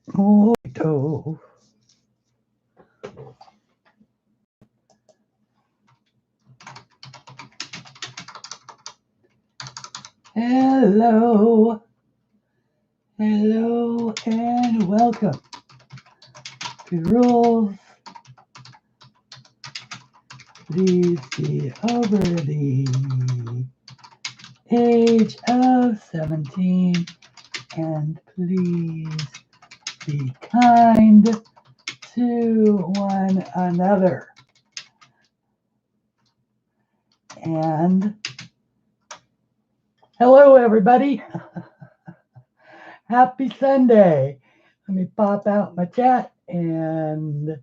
Righto. Hello, hello, and welcome to Rules. Please be over the age of 17, and please be kind to one another. And hello, everybody. Happy Sunday. Let me pop out my chat and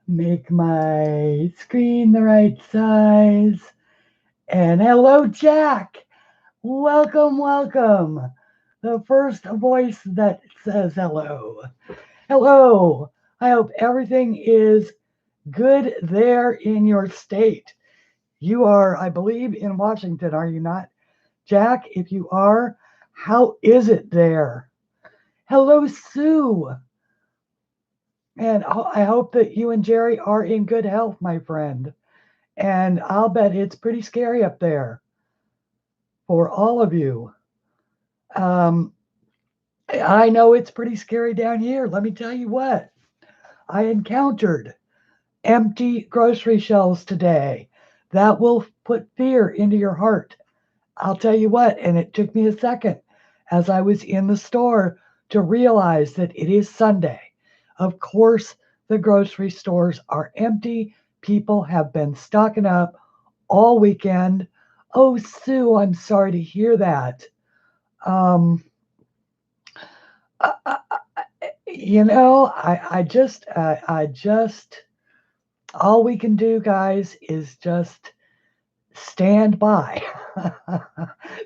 make my screen the right size. And hello, Jack. Welcome, welcome. The first voice that says hello. Hello. I hope everything is good there in your state. You are, I believe, in Washington, are you not? Jack, if you are, how is it there? Hello, Sue. And I hope that you and Jerry are in good health, my friend. And I'll bet it's pretty scary up there for all of you. I know it's pretty scary down here. Let me tell you what. I encountered empty grocery shelves today. That will put fear into your heart. I'll tell you what, and it took me a second as I was in the store to realize that it is Sunday. Of course, the grocery stores are empty. People have been stocking up all weekend. Oh, Sue, I'm sorry to hear that. I just, all we can do, guys, is just stand by.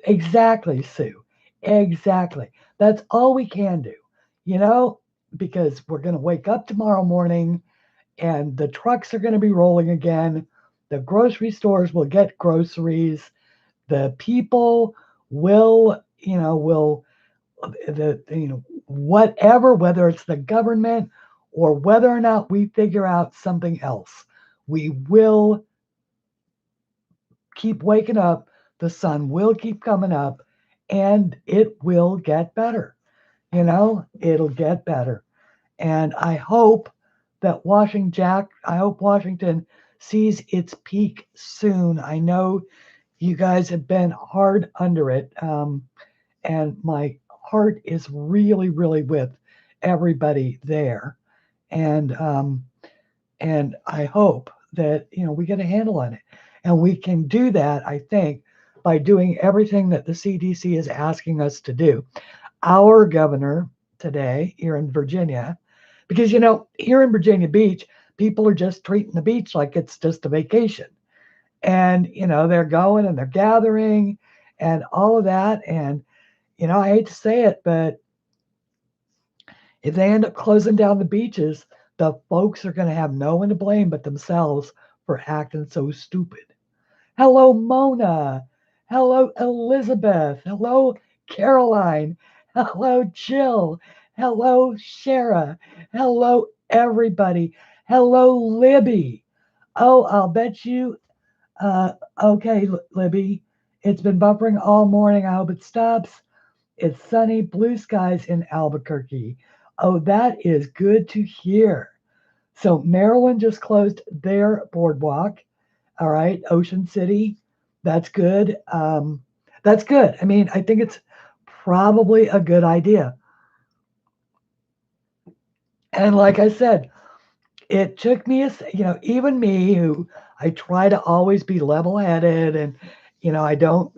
Exactly, Sue. Exactly. That's all we can do, because we're going to wake up tomorrow morning and the trucks are going to be rolling again. The grocery stores will get groceries. The people will, whatever, whether it's the government or whether or not we figure out something else, we will keep waking up. The sun will keep coming up and it will get better. It'll get better. And I hope that Washington sees its peak soon. I know you guys have been hard under it. And my heart is really, really with everybody there. And I hope that, we get a handle on it. And we can do that, I think, by doing everything that the CDC is asking us to do. Our governor today here in Virginia, because, here in Virginia Beach, people are just treating the beach like it's just a vacation. And, they're going and they're gathering and all of that. And, I hate to say it, but if they end up closing down the beaches, the folks are going to have no one to blame but themselves for acting so stupid. Hello, Mona. Hello, Elizabeth. Hello, Caroline. Hello, Jill. Hello, Shara. Hello, everybody. Hello, Libby. Oh, I'll bet you. Okay, Libby. It's been buffering all morning. I hope it stops. It's sunny, blue skies in Albuquerque. Oh, that is good to hear. So Maryland just closed their boardwalk. All right, Ocean City. That's good. That's good. I mean, I think it's probably a good idea. And like I said, it took me, even me, who I try to always be level-headed, and I don't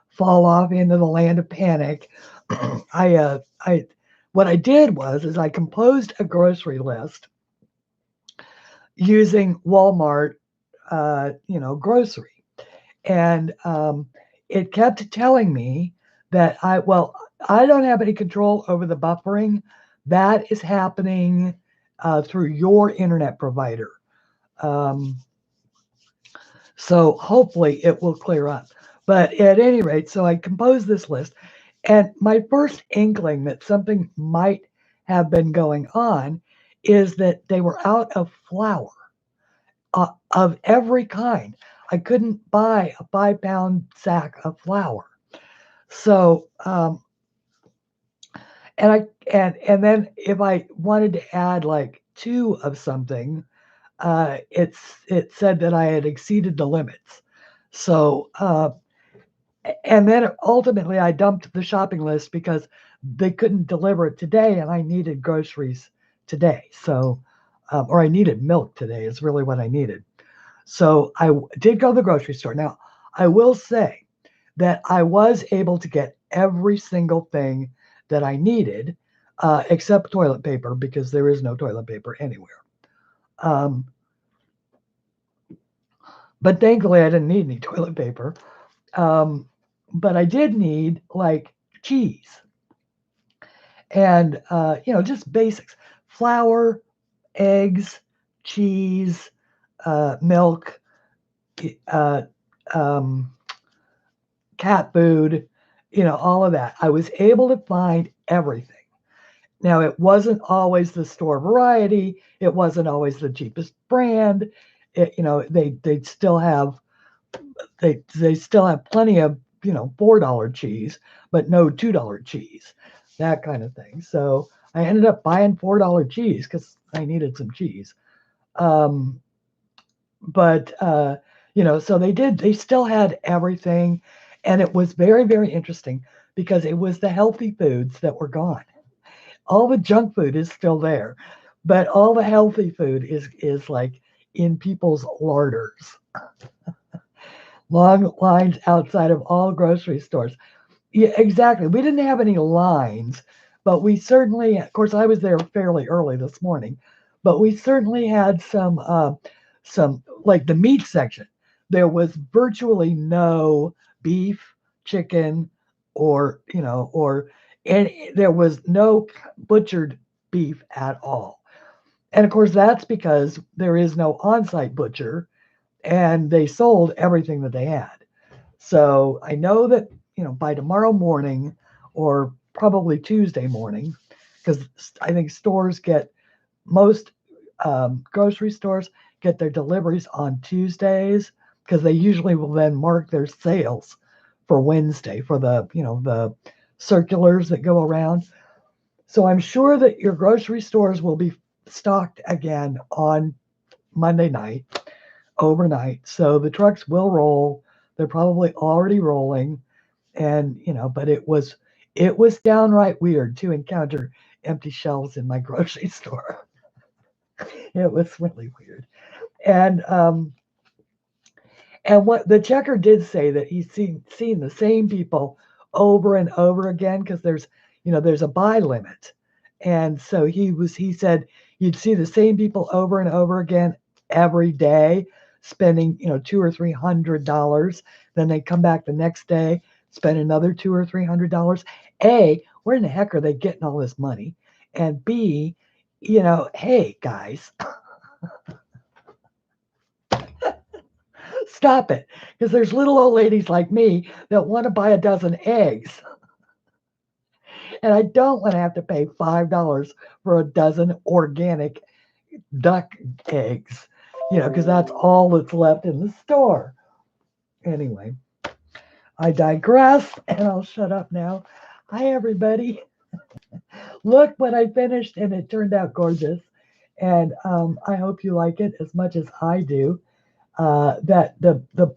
fall off into the land of panic. What I did was I composed a grocery list using Walmart, grocery, and it kept telling me that I don't have any control over the buffering. That is happening through your internet provider. So hopefully it will clear up. But at any rate, so I composed this list, And my first inkling that something might have been going on is that they were out of flour of every kind. I couldn't buy a 5-pound sack of flour. So, and then if I wanted to add like 2 of something, it said that I had exceeded the limits. So, and then ultimately I dumped the shopping list because they couldn't deliver it today, and I needed groceries today. So, or I needed milk today is really what I needed. So I did go to the grocery store. Now, I will say that I was able to get every single thing that I needed, except toilet paper, because there is no toilet paper anywhere. But thankfully, I didn't need any toilet paper. But I did need like cheese and, just basics: flour, eggs, cheese, milk, uh, um, cat food, all of that. I was able to find everything. Now, it wasn't always the store variety. It wasn't always the cheapest brand. They still have plenty of $4 cheese, but no $2 cheese, that kind of thing. So I ended up buying $4 cheese because I needed some cheese. But so they still had everything, and it was very, very interesting because it was the healthy foods that were gone. All the junk food is still there, but all the healthy food is like in people's larders. Long lines outside of all grocery stores. Yeah, exactly. We didn't have any lines, but we certainly, of course, I was there fairly early this morning, but we certainly had some like the meat section. There was virtually no beef, chicken, and there was no butchered beef at all. And of course, that's because there is no on-site butcher, and they sold everything that they had. So I know that, by tomorrow morning or probably Tuesday morning, because I think most grocery stores get their deliveries on Tuesdays, because they usually will then mark their sales for Wednesday for the circulars that go around. So I'm sure that your grocery stores will be stocked again on Monday night, overnight. So the trucks will roll. They're probably already rolling. And, but it was downright weird to encounter empty shelves in my grocery store. It was really weird. And what the checker did say, that he's seen the same people over and over again, because there's a buy limit. And so he said you'd see the same people over and over again every day, spending $200 or $300. Then they come back the next day, spend another $200 or $300. A, where in the heck are they getting all this money? And B, hey guys, stop it. Because there's little old ladies like me that want to buy a dozen eggs. And I don't want to have to pay $5 for a dozen organic duck eggs, because that's all that's left in the store. Anyway, I digress, and I'll shut up now. Hi, everybody. Look what I finished, and it turned out gorgeous. And I hope you like it as much as I do. That the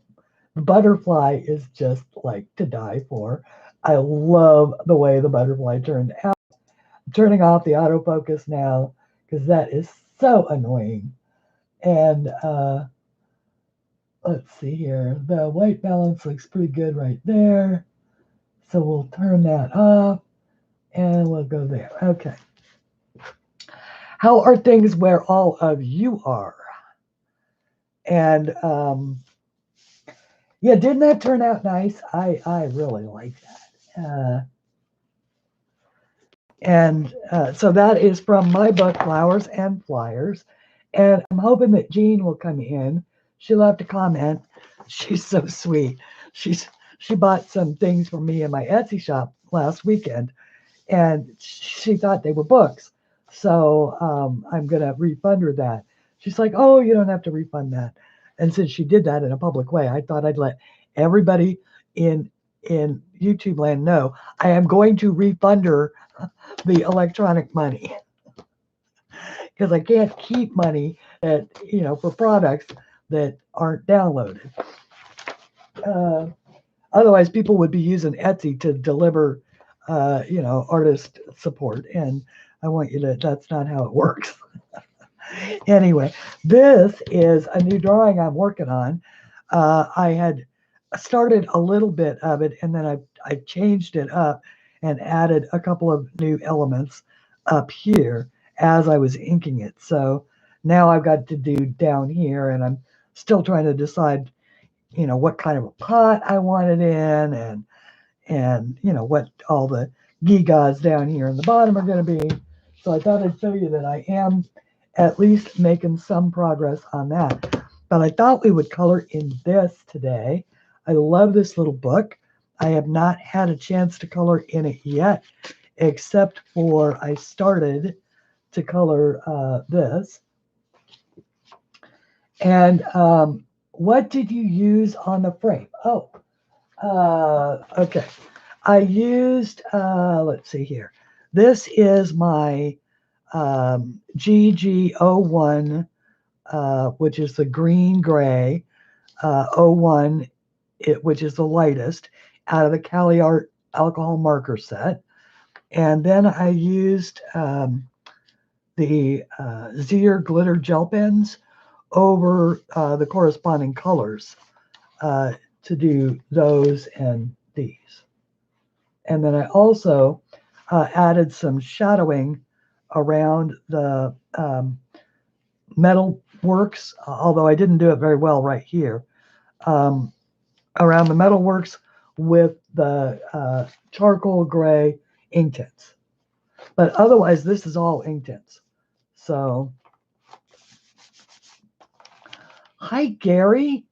butterfly is just like to die for. I love the way the butterfly turned out. I'm turning off the autofocus now because that is so annoying. And let's see here. The white balance looks pretty good right there. So we'll turn that off and we'll go there. Okay. How are things where all of you are? And yeah, didn't that turn out nice? I really like that. So that is from my book, Flowers and Flyers. And I'm hoping that Jean will come in. She'll have to comment. She's so sweet. She bought some things for me in my Etsy shop last weekend, and she thought they were books. So I'm going to refund her that. She's like, oh, you don't have to refund that. And since she did that in a public way, I thought I'd let everybody in YouTube land know I am going to refund her the electronic money because I can't keep money that, for products that aren't downloaded. Otherwise, people would be using Etsy to deliver, artist support. And I want you to, that's not how it works. Anyway, this is a new drawing I'm working on. I had started a little bit of it, and then I changed it up and added a couple of new elements up here as I was inking it. So now I've got to do down here, and I'm still trying to decide, what kind of a pot I want it in, and what all the gigas down here in the bottom are going to be. So I thought I'd show you that I am at least making some progress on that. But I thought we would color in this today. I love this little book. I have not had a chance to color in it yet, except for I started to color this. And what did you use on the frame? Oh, okay. I used, let's see here. This is my GG01, which is the green gray, 01, which is the lightest, out of the CLAldridgeArt alcohol marker set. And then I used the Zier glitter gel pens over the corresponding colors to do those and these. And then I also added some shadowing around the metal works, although I didn't do it very well right here, around the metal works with the charcoal gray ink tints. But otherwise, this is all ink tints. So, hi, Gary.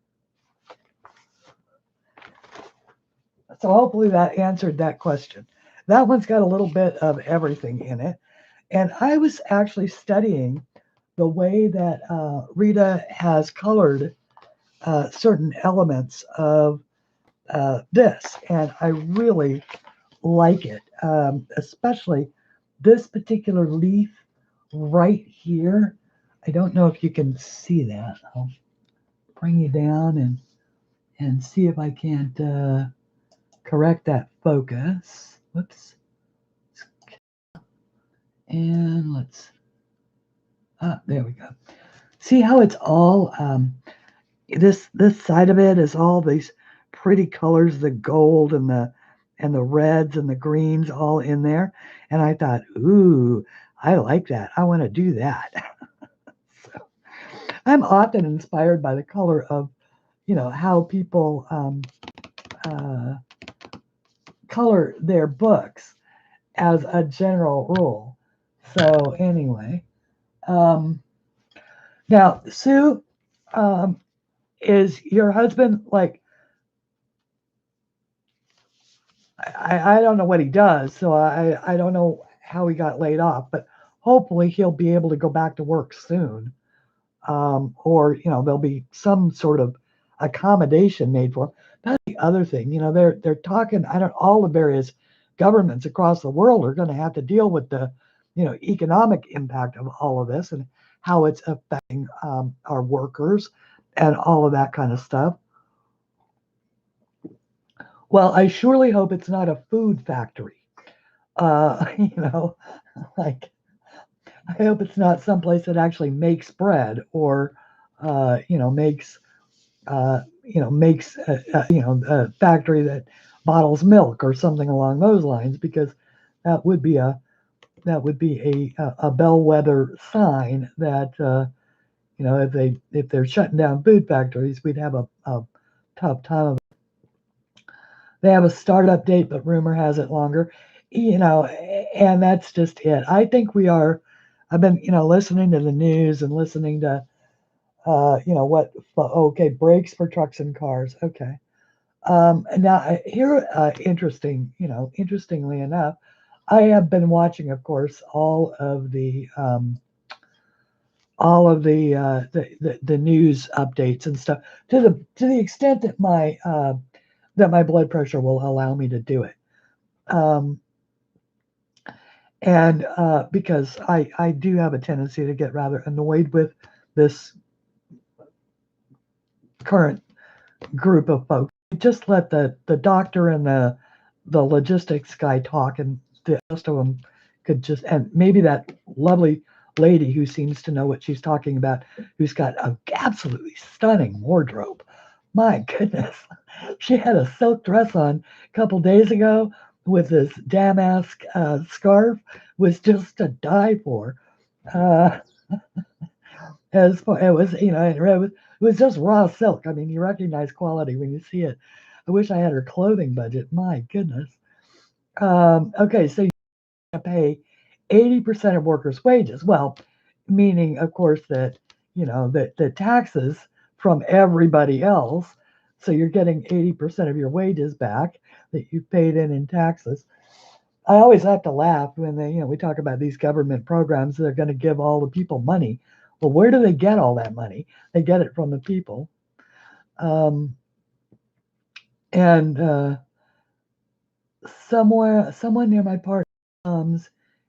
So hopefully that answered that question. That one's got a little bit of everything in it. And I was actually studying the way that Rita has colored certain elements of this. And I really like it, especially this particular leaf right here. I don't know if you can see that. I'll bring you down and see if I can't correct that focus. Whoops. And let's, there we go. See how it's all, this side of it is all these pretty colors, the gold and the reds and the greens all in there. And I thought, ooh, I like that. I want to do that. So I'm often inspired by the color of, how people color their books as a general rule. So anyway, now Sue, is your husband like, I don't know what he does, so I don't know how he got laid off, but hopefully he'll be able to go back to work soon. Or, there'll be some sort of accommodation made for him. That's the other thing, they're talking, all the various governments across the world are going to have to deal with the, economic impact of all of this and how it's affecting our workers and all of that kind of stuff. Well, I surely hope it's not a food factory. Like, I hope it's not someplace that actually makes bread or, makes a factory that bottles milk or something along those lines, because that would be a bellwether sign that if they're shutting down food factories, we'd have a tough time of it. They have a startup date, but rumor has it longer, and that's just it. I think we are. I've been, listening to the news and listening to, okay, brakes for trucks and cars. Okay. Now here, interestingly enough, I have been watching, of course, all of the news updates and stuff to the extent that my blood pressure will allow me to do it. Um, and because I do have a tendency to get rather annoyed with this current group of folks. Just let the doctor and the logistics guy talk, and the rest of them could just, and maybe that lovely lady who seems to know what she's talking about, who's got an absolutely stunning wardrobe. My goodness, she had a silk dress on a couple days ago with this damask scarf, was just to die for. Uh, as far it was, it was just raw silk. I mean, you recognize quality when you see it. I wish I had her clothing budget. My goodness. Okay, so you pay 80% of workers' wages. Well, meaning, of course, that the taxes from everybody else. So you're getting 80% of your wages back that you paid in taxes. I always have to laugh when we talk about these government programs that are going to give all the people money. Well, where do they get all that money? They get it from the people. Um, and someone near my partner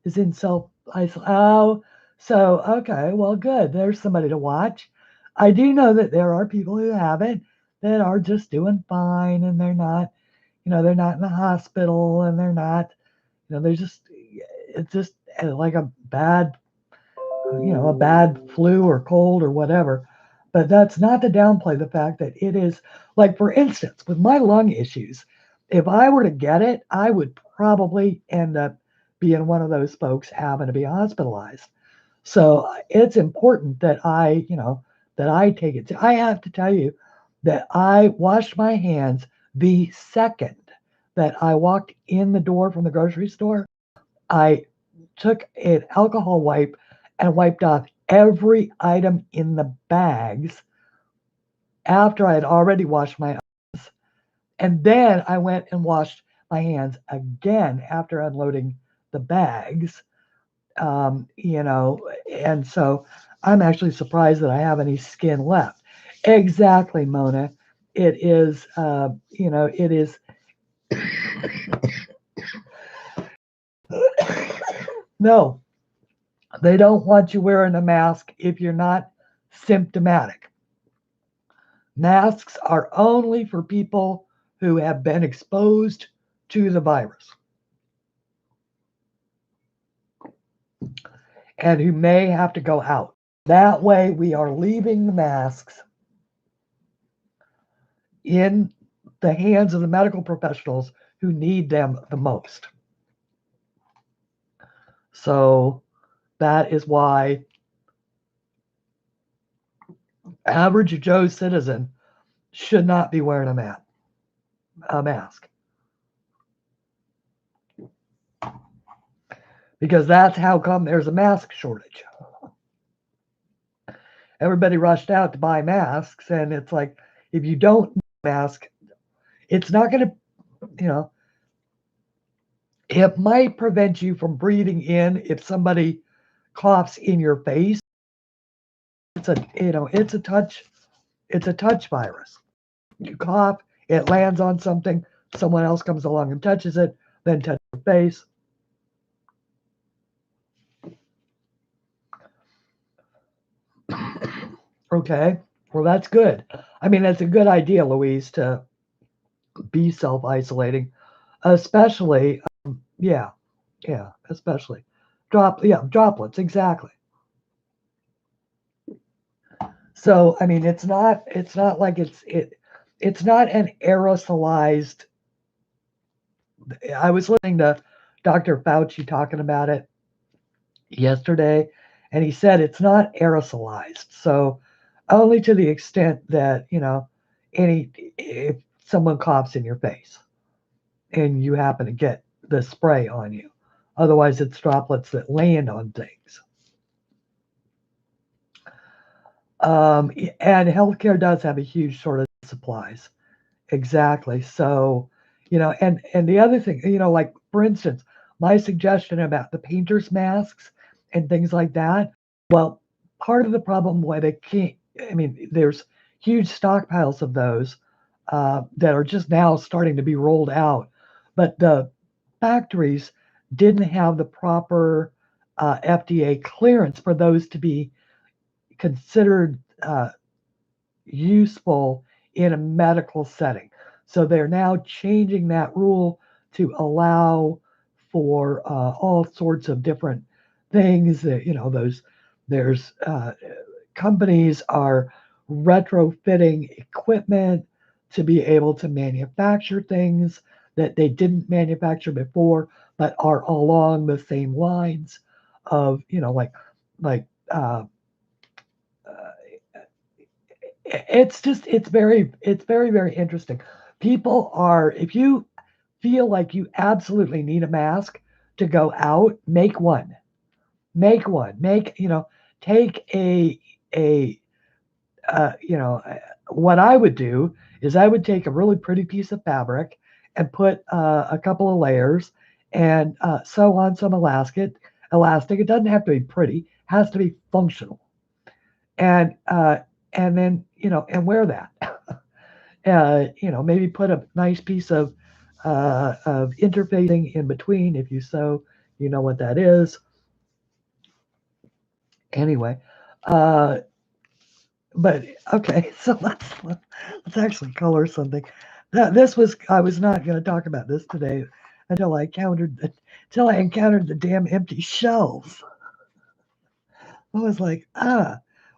is in self isolation. Oh, so okay, well, good. There's somebody to watch. I do know that there are people who have it that are just doing fine, and they're not in the hospital, and they're not, they're just, it's just like a bad flu or cold or whatever. But that's not to downplay the fact that it is, like, for instance, with my lung issues, if I were to get it, I would probably end up being one of those folks having to be hospitalized. So it's important that I take it. I have to tell you that I washed my hands the second that I walked in the door from the grocery store. I took an alcohol wipe and wiped off every item in the bags after I had already washed my hands. And then I went and washed my hands again after unloading the bags. And so I'm actually surprised that I have any skin left. Exactly, Mona. It is, it is. No, they don't want you wearing a mask if you're not symptomatic. Masks are only for people who have been exposed to the virus and who may have to go out. That way, we are leaving the masks in the hands of the medical professionals who need them the most. So that is why average Joe citizen should not be wearing a mask. Because that's how come there's a mask shortage. Everybody rushed out to buy masks, and it's like, if you don't mask, it's not going to, it might prevent you from breathing in if somebody coughs in your face. It's a touch virus. You cough, it lands on something, someone else comes along and touches it, then touches your face. Okay, well, that's good. I mean, it's a good idea, Louise, to be self-isolating, especially, yeah, especially droplets, exactly. So, I mean, it's not like it's not an aerosolized. I was listening to Dr. Fauci talking about it yesterday, and he said it's not aerosolized. So, only to the extent that, if someone coughs in your face and you happen to get the spray on you. Otherwise, it's droplets that land on things. And healthcare does have a huge shortage of supplies. exactly. So, and the other thing, like for instance, my suggestion about the painter's masks and things like that. Well, part of the problem why they can't, I mean, there's huge stockpiles of those that are just now starting to be rolled out, but the factories didn't have the proper FDA clearance for those to be considered useful in a medical setting. So they're now changing that rule to allow for all sorts of different things. That there's companies are retrofitting equipment to be able to manufacture things that they didn't manufacture before, but are along the same lines of like it's very interesting. People are, if you feel like you absolutely need a mask to go out, make one, take a what I would do is I would take a really pretty piece of fabric and put a couple of layers and sew on some elastic. It doesn't have to be pretty, it has to be functional, and then and wear that. Maybe put a nice piece of interfacing in between if you sew. You know what that is. Anyway, uh, but okay, so let's actually color something. I was not going to talk about this today until I encountered the damn empty shelves. I was like,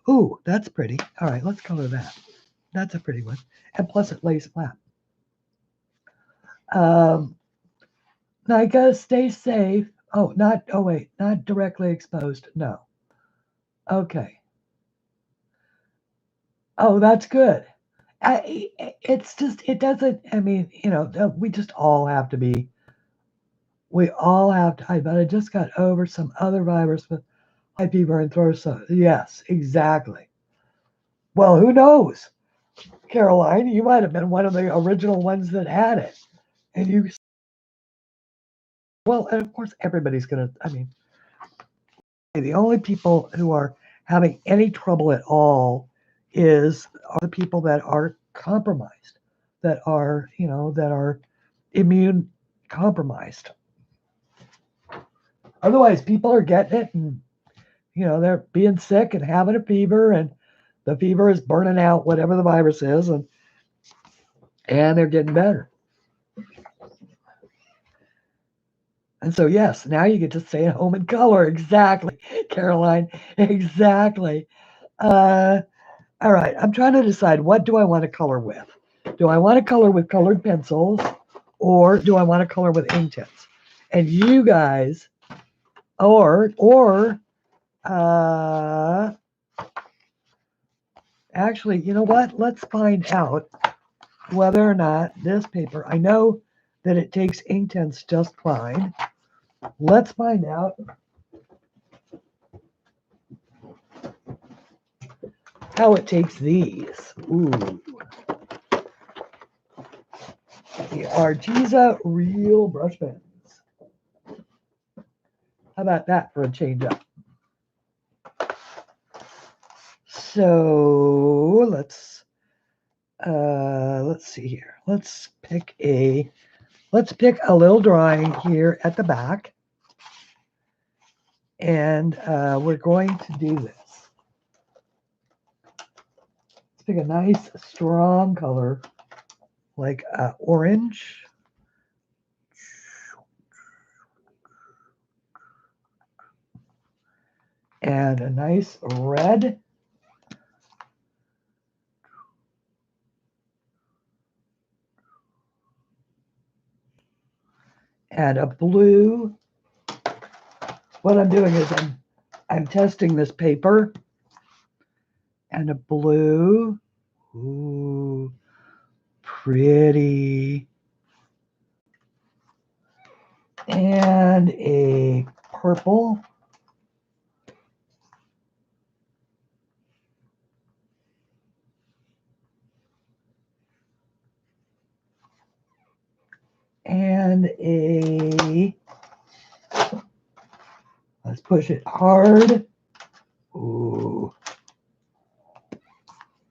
ooh, that's pretty. All right, let's color that. That's a pretty one, and plus it lays flat. Um, Now I gotta stay safe. Oh wait, not directly exposed. No. Okay. Oh, that's good. It's just, it doesn't, I mean, we all have to, but I just got over some other virus with high fever and throat. So, yes, exactly. Well, who knows? Caroline, you might have been one of the original ones that had it. And and of course, everybody's gonna, I mean, the only people who are having any trouble at all are the people that are compromised, that are immune compromised. Otherwise, people are getting it, and they're being sick and having a fever, and the fever is burning out whatever the virus is, and they're getting better. And so, yes, now you get to stay at home and color. Exactly, Caroline. Exactly. Uh, All right, I'm trying to decide, what do I want to color with? Do I want to color with colored pencils, or do I want to color with ink tints? And you guys, or actually, you know what? Let's find out whether or not this paper, I know that it takes ink tints just fine. Let's find out how it takes these. Ooh. The Arteza Real Brush Pens. How about that for a change up? So let's see here. Let's pick a little drawing here at the back, and we're going to do this. Let's pick a nice strong color like orange. And a nice red. And a blue. What I'm doing is I'm testing this paper. And a blue. Ooh, pretty. And a purple. and a, let's push it hard. Ooh. Let's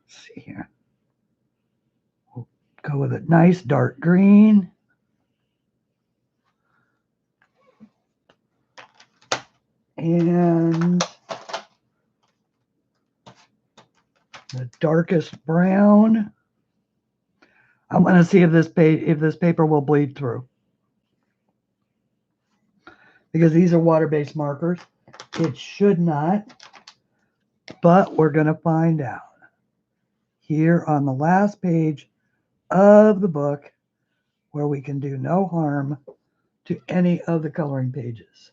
see here. We'll go with a nice dark green. And the darkest brown. I want to see if this paper will bleed through, because these are water-based markers. It should not, but we're going to find out here on the last page of the book, where we can do no harm to any of the coloring pages.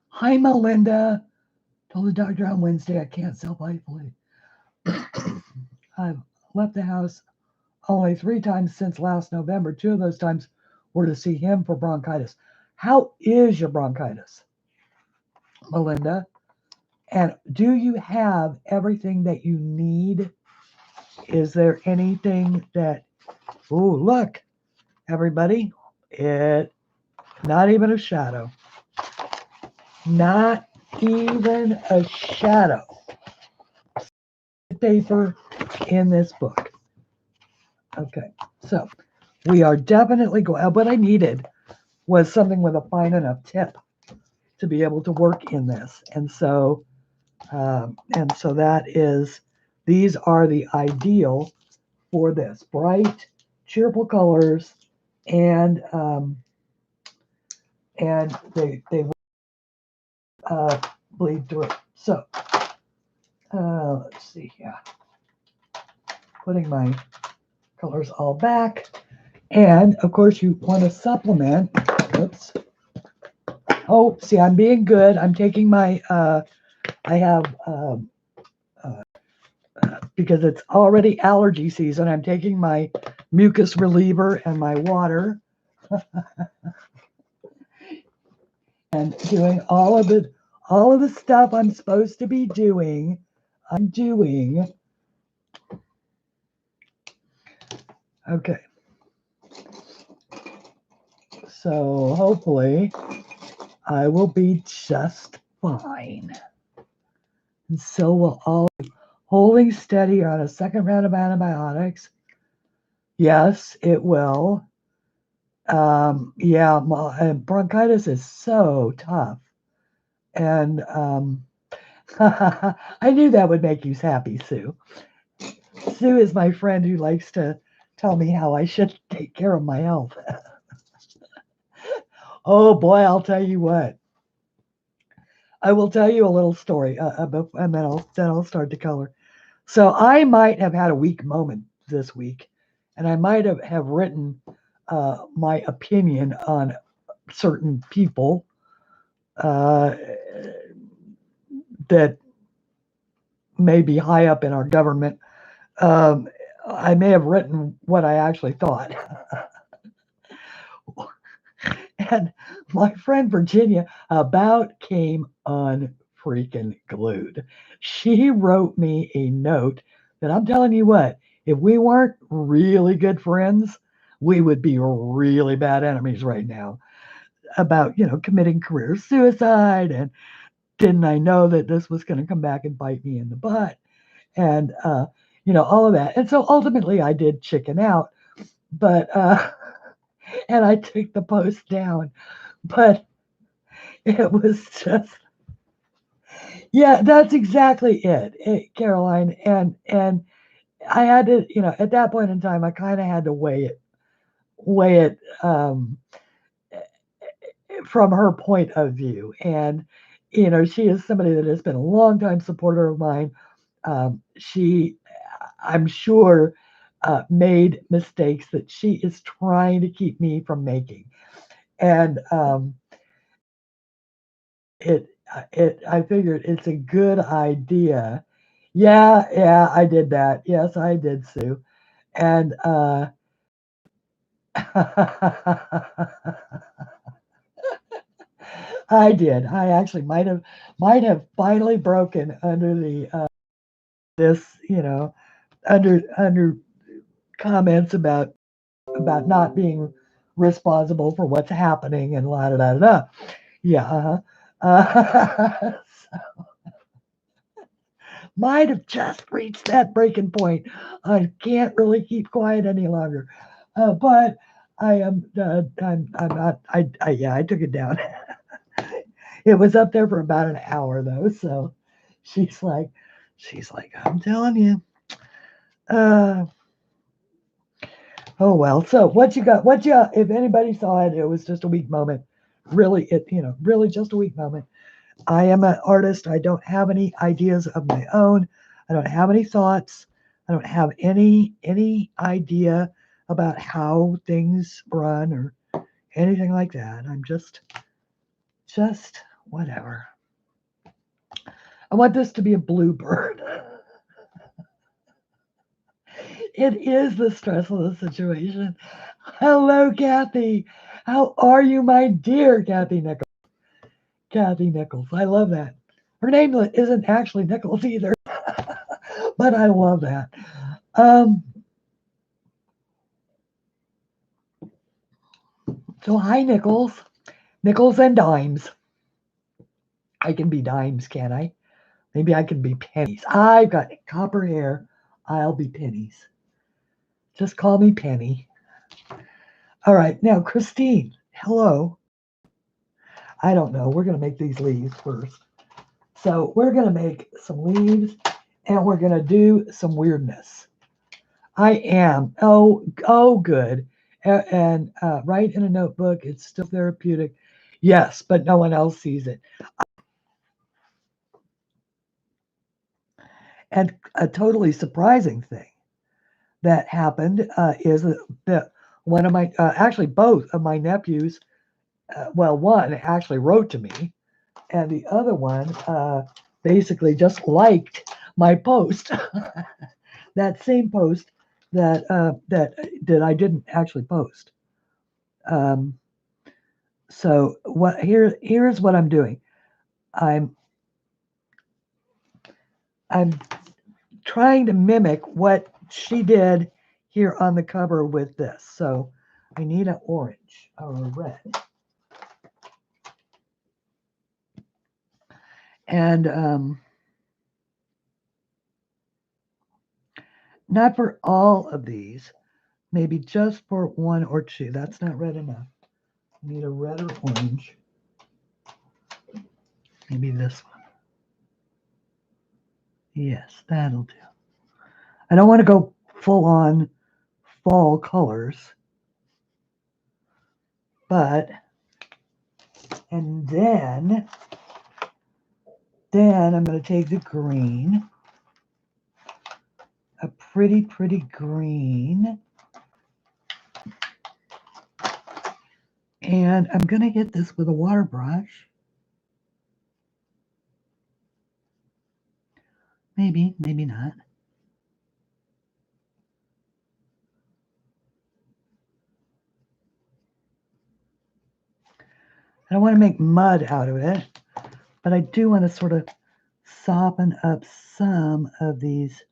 Hi, Melinda. Told the doctor on Wednesday I can't self-isolate. I've left the house only 3 times since last November. 2 of those times were to see him for bronchitis. How is your bronchitis, Melinda? And do you have everything that you need? Is there anything that, oh, look, everybody, not even a shadow. Not even a shadow. Paper in this book. Okay, so we are definitely going, what I needed was something with a fine enough tip to be able to work in this. And so that is, these are the ideal for this. Bright, cheerful colors, and they bleed through. So let's see here. Putting my colors all back. And of course you want to supplement. Oops. Oh, see, I'm being good. I'm taking my, I have, because it's already allergy season, I'm taking my mucus reliever and my water and doing all of the stuff I'm supposed to be doing. I'm doing. Okay. So hopefully I will be just fine. And so will all. Holding steady on a second round of antibiotics. Yes, it will. Yeah, bronchitis is so tough. And I knew that would make you happy, Sue. Sue is my friend who likes to tell me how I should take care of my health. Oh boy, I'll tell you what. I will tell you a little story, and then I'll start to color. So I might have had a weak moment this week, and I might have written my opinion on certain people that may be high up in our government. I may have written what I actually thought. And my friend Virginia about came unfreaking glued. She wrote me a note that, I'm telling you what, if we weren't really good friends, we would be really bad enemies right now, about, committing career suicide, and didn't I know that this was going to come back and bite me in the butt, and all of that. And so ultimately I did chicken out, but and I took the post down. But it was just, yeah, that's exactly it, Caroline. And I had to, at that point in time, I kind of had to weigh it from her point of view. And, she is somebody that has been a longtime supporter of mine. She, I'm sure, made mistakes that she is trying to keep me from making. And I figured it's a good idea. Yeah, I did that. Yes, I did, Sue. And I did. I actually might have finally broken under the this, under comments about about not being responsible for what's happening and la da da da. Yeah. Might have just reached that breaking point. I can't really keep quiet any longer. But I am. I'm not. Yeah. I took it down. It was up there for about an hour though. So she's like, I'm telling you. Oh well. So what you got? If anybody saw it, it was just a weak moment. Really, really just a weak moment. I am an artist. I don't have any ideas of my own. I don't have any thoughts. I don't have any idea about how things run or anything like that. I'm just whatever. I want this to be a bluebird. It is the stress of the situation. Hello, Kathy. How are you, my dear Kathy Nichols? Kathy Nichols. I love that. Her name isn't actually Nichols either, but I love that. So hi, Nichols. Nickels and dimes. I can be dimes, can't I? Maybe I can be pennies. I've got copper hair. I'll be pennies. Just call me Penny. All right, now Christine. Hello. I don't know. We're going to make these leaves first. So we're going to make some leaves and we're going to do some weirdness. I am. Oh, good. And write in a notebook. It's still therapeutic. Yes, but no one else sees it. And a totally surprising thing that happened is that one of my, actually both of my nephews, well, one actually wrote to me, and the other one basically just liked my post, that same post that I didn't actually post. So here's what I'm doing. I'm trying to mimic what she did here on the cover with this. So I need an orange or a red. And not for all of these, maybe just for one or two. That's not red enough. I need a red or orange. Maybe this one. Yes, that'll do. I don't want to go full on fall colors, but, and then I'm going to take the green, a pretty green, and I'm going to hit this with a water brush. Maybe not. I don't want to make mud out of it, but I do want to sort of soften up some of these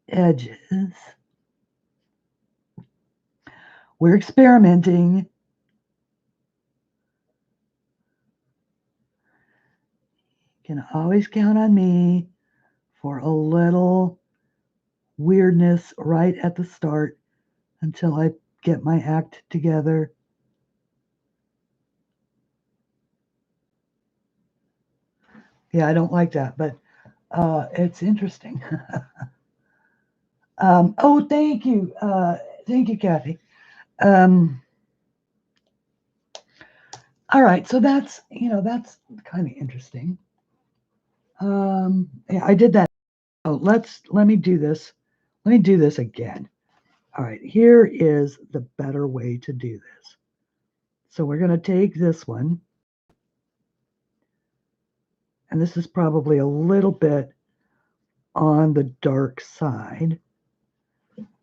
edges. We're experimenting. You can always count on me for a little weirdness right at the start until I get my act together. Yeah, I don't like that, but it's interesting. Oh, thank you. Thank you, Kathy. All right, so that's kind of interesting. Yeah, I did that. Oh, let me do this. Let me do this again. All right, here is the better way to do this. So we're going to take this one, and this is probably a little bit on the dark side.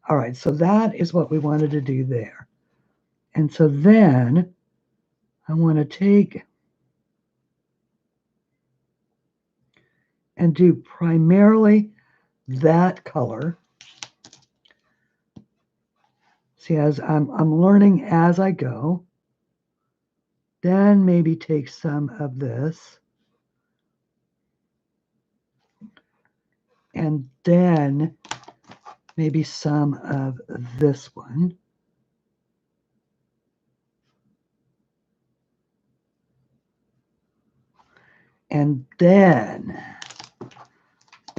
All right, so that is what we wanted to do there. And so then I want to take and do primarily that color. See, as I'm learning as I go. Then maybe take some of this. And then maybe some of this one. And then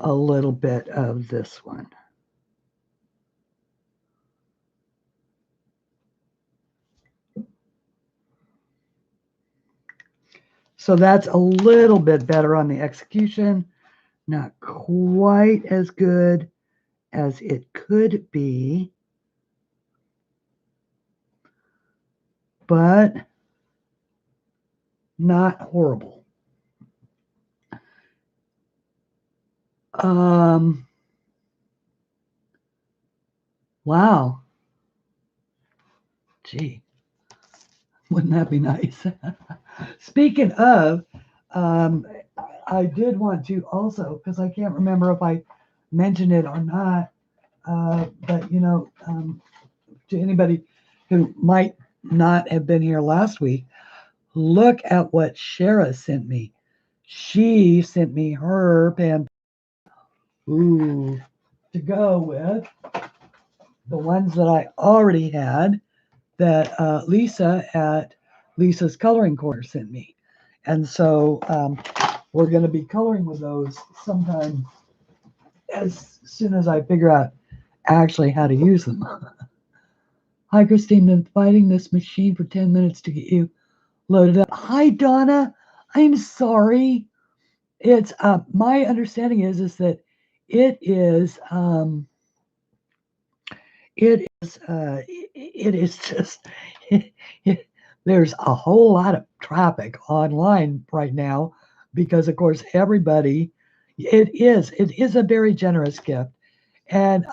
a little bit of this one. So that's a little bit better on the execution. Not quite as good as it could be, but not horrible. Wow. Gee, wouldn't that be nice? Speaking of, I did want to also, because I can't remember if I mentioned it or not, but you know, to anybody who might not have been here last week, look at what Shara sent me. She sent me her pen to go with the ones that I already had that Lisa at Lisa's Coloring Corner sent me. And so we're going to be coloring with those sometime as soon as I figure out actually how to use them. Hi, Christine. Been fighting this machine for 10 minutes to get you loaded up. Hi, Donna. I'm sorry. It's my understanding is that it is it is just there's a whole lot of traffic online right now because of course everybody it is a very generous gift and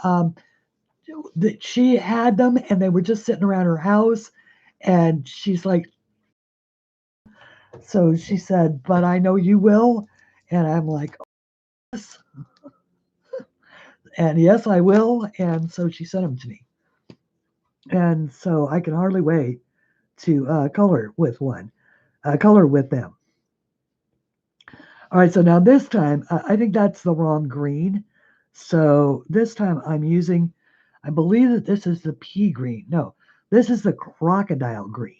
that she had them and they were just sitting around her house and she's like so she said but I know you will and I'm like oh, yes. And yes I will and so she sent them to me and so I can hardly wait to color with color with them. All right, so now this time, I think that's the wrong green. So this time I'm using, I believe that this is the pea green. No, this is the crocodile green.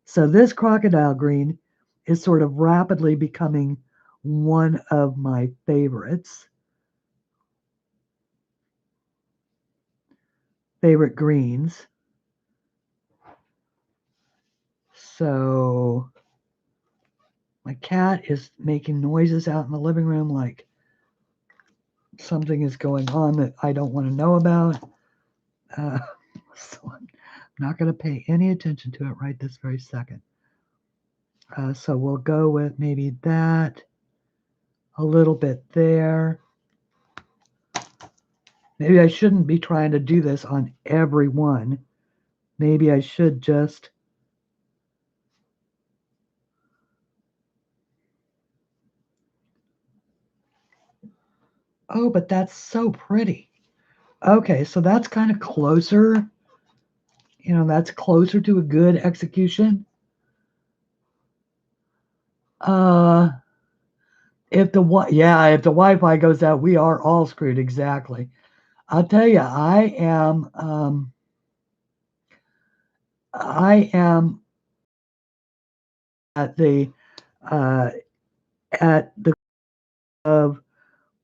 So this crocodile green is sort of rapidly becoming one of my favorites. Favorite greens. So my cat is making noises out in the living room like something is going on that I don't want to know about. So I'm not going to pay any attention to it right this very second. So we'll go with maybe that, a little bit there. Maybe I shouldn't be trying to do this on every one. Maybe I should just oh, but that's so pretty. Okay, so that's kind of closer. You know, that's closer to a good execution. If the if the Wi-Fi goes out, we are all screwed. Exactly. I'll tell you, I am at the uh, of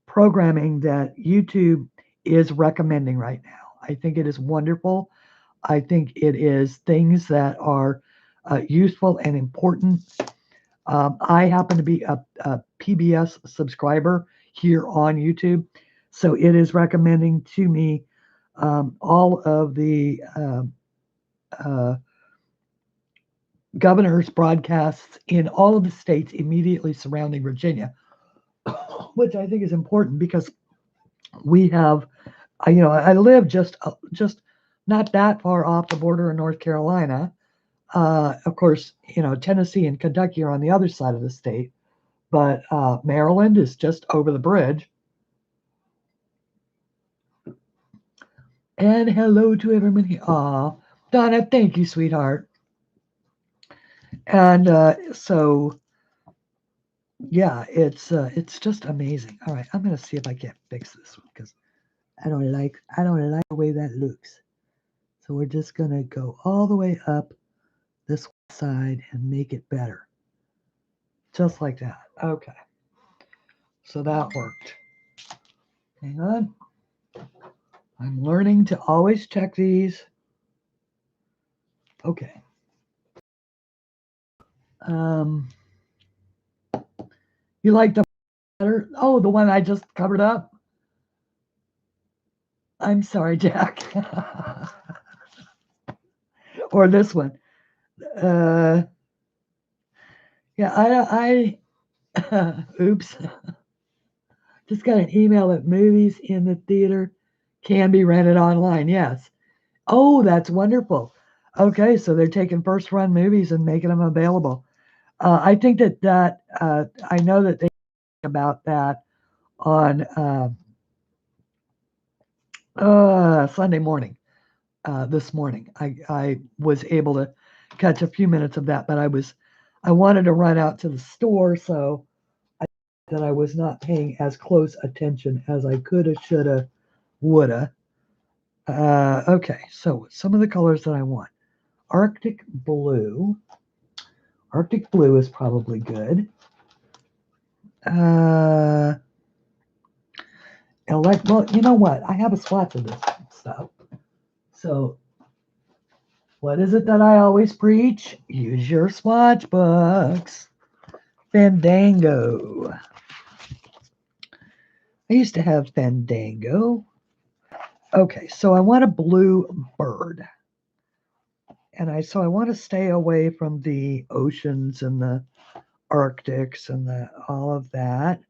programming that YouTube is recommending right now. I think it is wonderful. I think it is things that are useful and important. I happen to be a PBS subscriber here on YouTube, so it is recommending to me all of the governor's broadcasts in all of the states immediately surrounding Virginia, which I think is important because we have, I live just not that far off the border of North Carolina. Of course, Tennessee and Kentucky are on the other side of the state, but Maryland is just over the bridge. And hello to everyone here. Aw, Donna, thank you, sweetheart. And so, yeah, it's just amazing. All right, I'm gonna see if I can't fix this one because I don't like the way that looks. So we're just gonna go all the way up this side and make it better, just like that. Okay, so that worked. Hang on, I'm learning to always check these. Okay. Um, you like the better? Oh, the one I just covered up. I'm sorry, Jack. Or this one. Uh, yeah, oops. Just got an email that movies in the theater can be rented online. Yes. Oh, that's wonderful. Okay, so they're taking first run movies and making them available. I think that I know that they about that on Sunday morning. This morning, I was able to catch a few minutes of that, but I wanted to run out to the store, so that I was not paying as close attention as I coulda, shoulda, woulda. Okay, so some of the colors that I want. Arctic blue. Arctic blue is probably good. Well, you know what? I have a swatch of this stuff. So, what is it that I always preach? Use your swatch books. Fandango. I used to have Fandango. Okay, so I want a blue bird. And I want to stay away from the oceans and the Arctics and all of that.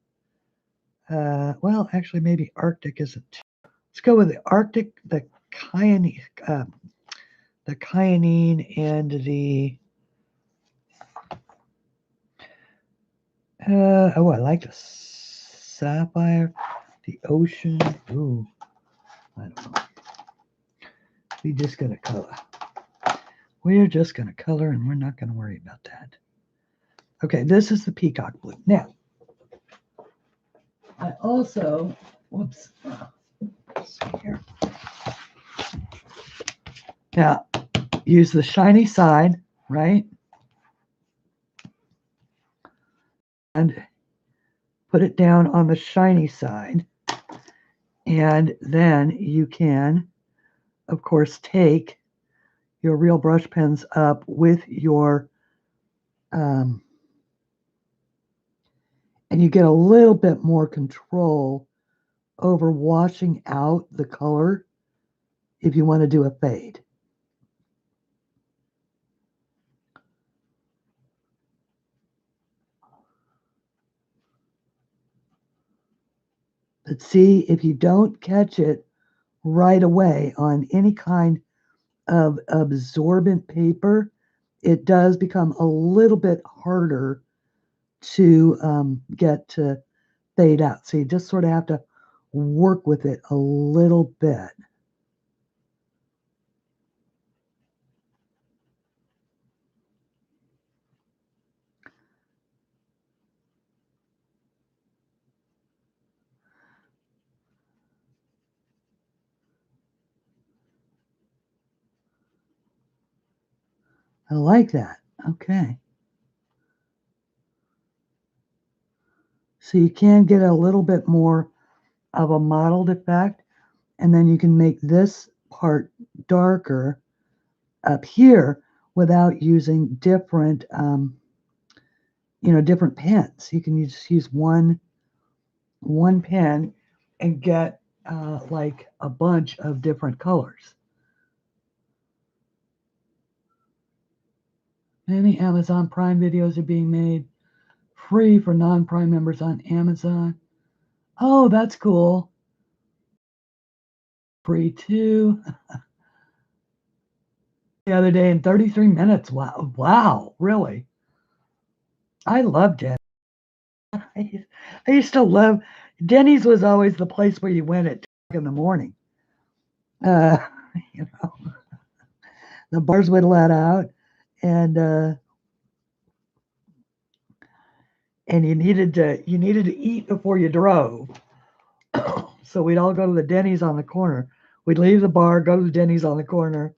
Well, actually, maybe Arctic isn't. Let's go with the Arctic, the cyanine, and the. Oh, I like the sapphire, the ocean. Ooh, I don't know. We're just gonna color. We're just gonna color, and we're not gonna worry about that. Okay, this is the peacock blue. Now, I also, whoops, let's see here. Now, use the shiny side, right? And put it down on the shiny side. And then you can, of course, take your real brush pens up with your, and you get a little bit more control over washing out the color if you want to do a fade. But see, if you don't catch it right away on any kind of absorbent paper, it does become a little bit harder to get to fade out. So you just sort of have to work with it a little bit. I like that. Okay. So you can get a little bit more of a mottled effect, and then you can make this part darker up here without using different, different pens. You can just use one pen and get like a bunch of different colors. Many Amazon Prime videos are being made free for non-Prime members on Amazon. Oh, that's cool. Free too. The other day in 33 minutes. Wow. Wow. Really? I loved Denny's. I used to love Denny's was always the place where you went at 2 in the morning. uh, you know, the bars would let out, and you needed to eat before you drove. So we'd all go to the Denny's on the corner. We'd leave the bar, go to the Denny's on the corner,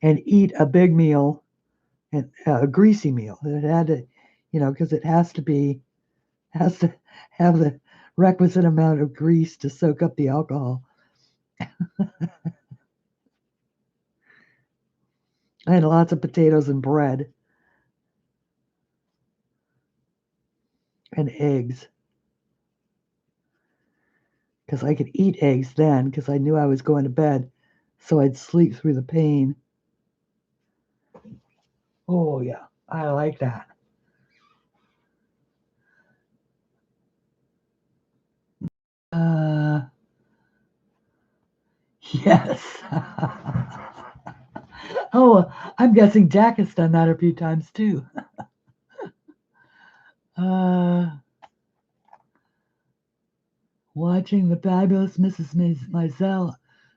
and eat a big meal, and a greasy meal. It had to, because it has to have the requisite amount of grease to soak up the alcohol. I had lots of potatoes and bread and eggs, because I could eat eggs then because I knew I was going to bed, so I'd sleep through the pain. Oh yeah, I like that. Yes. Oh, I'm guessing Jack has done that a few times too. Watching the fabulous Mrs.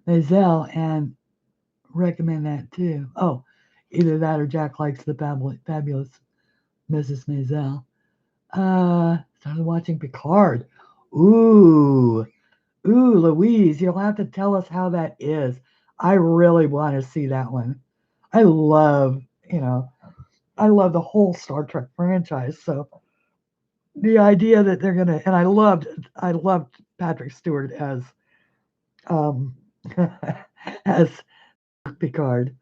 Maisel and recommend that too. Oh, either that or Jack likes the fabulous Mrs. Maisel. Started watching Picard. Ooh, Louise, you'll have to tell us how that is. I really want to see that one. I love the whole Star Trek franchise. So the idea that they're gonna, and I loved Patrick Stewart as um as Picard.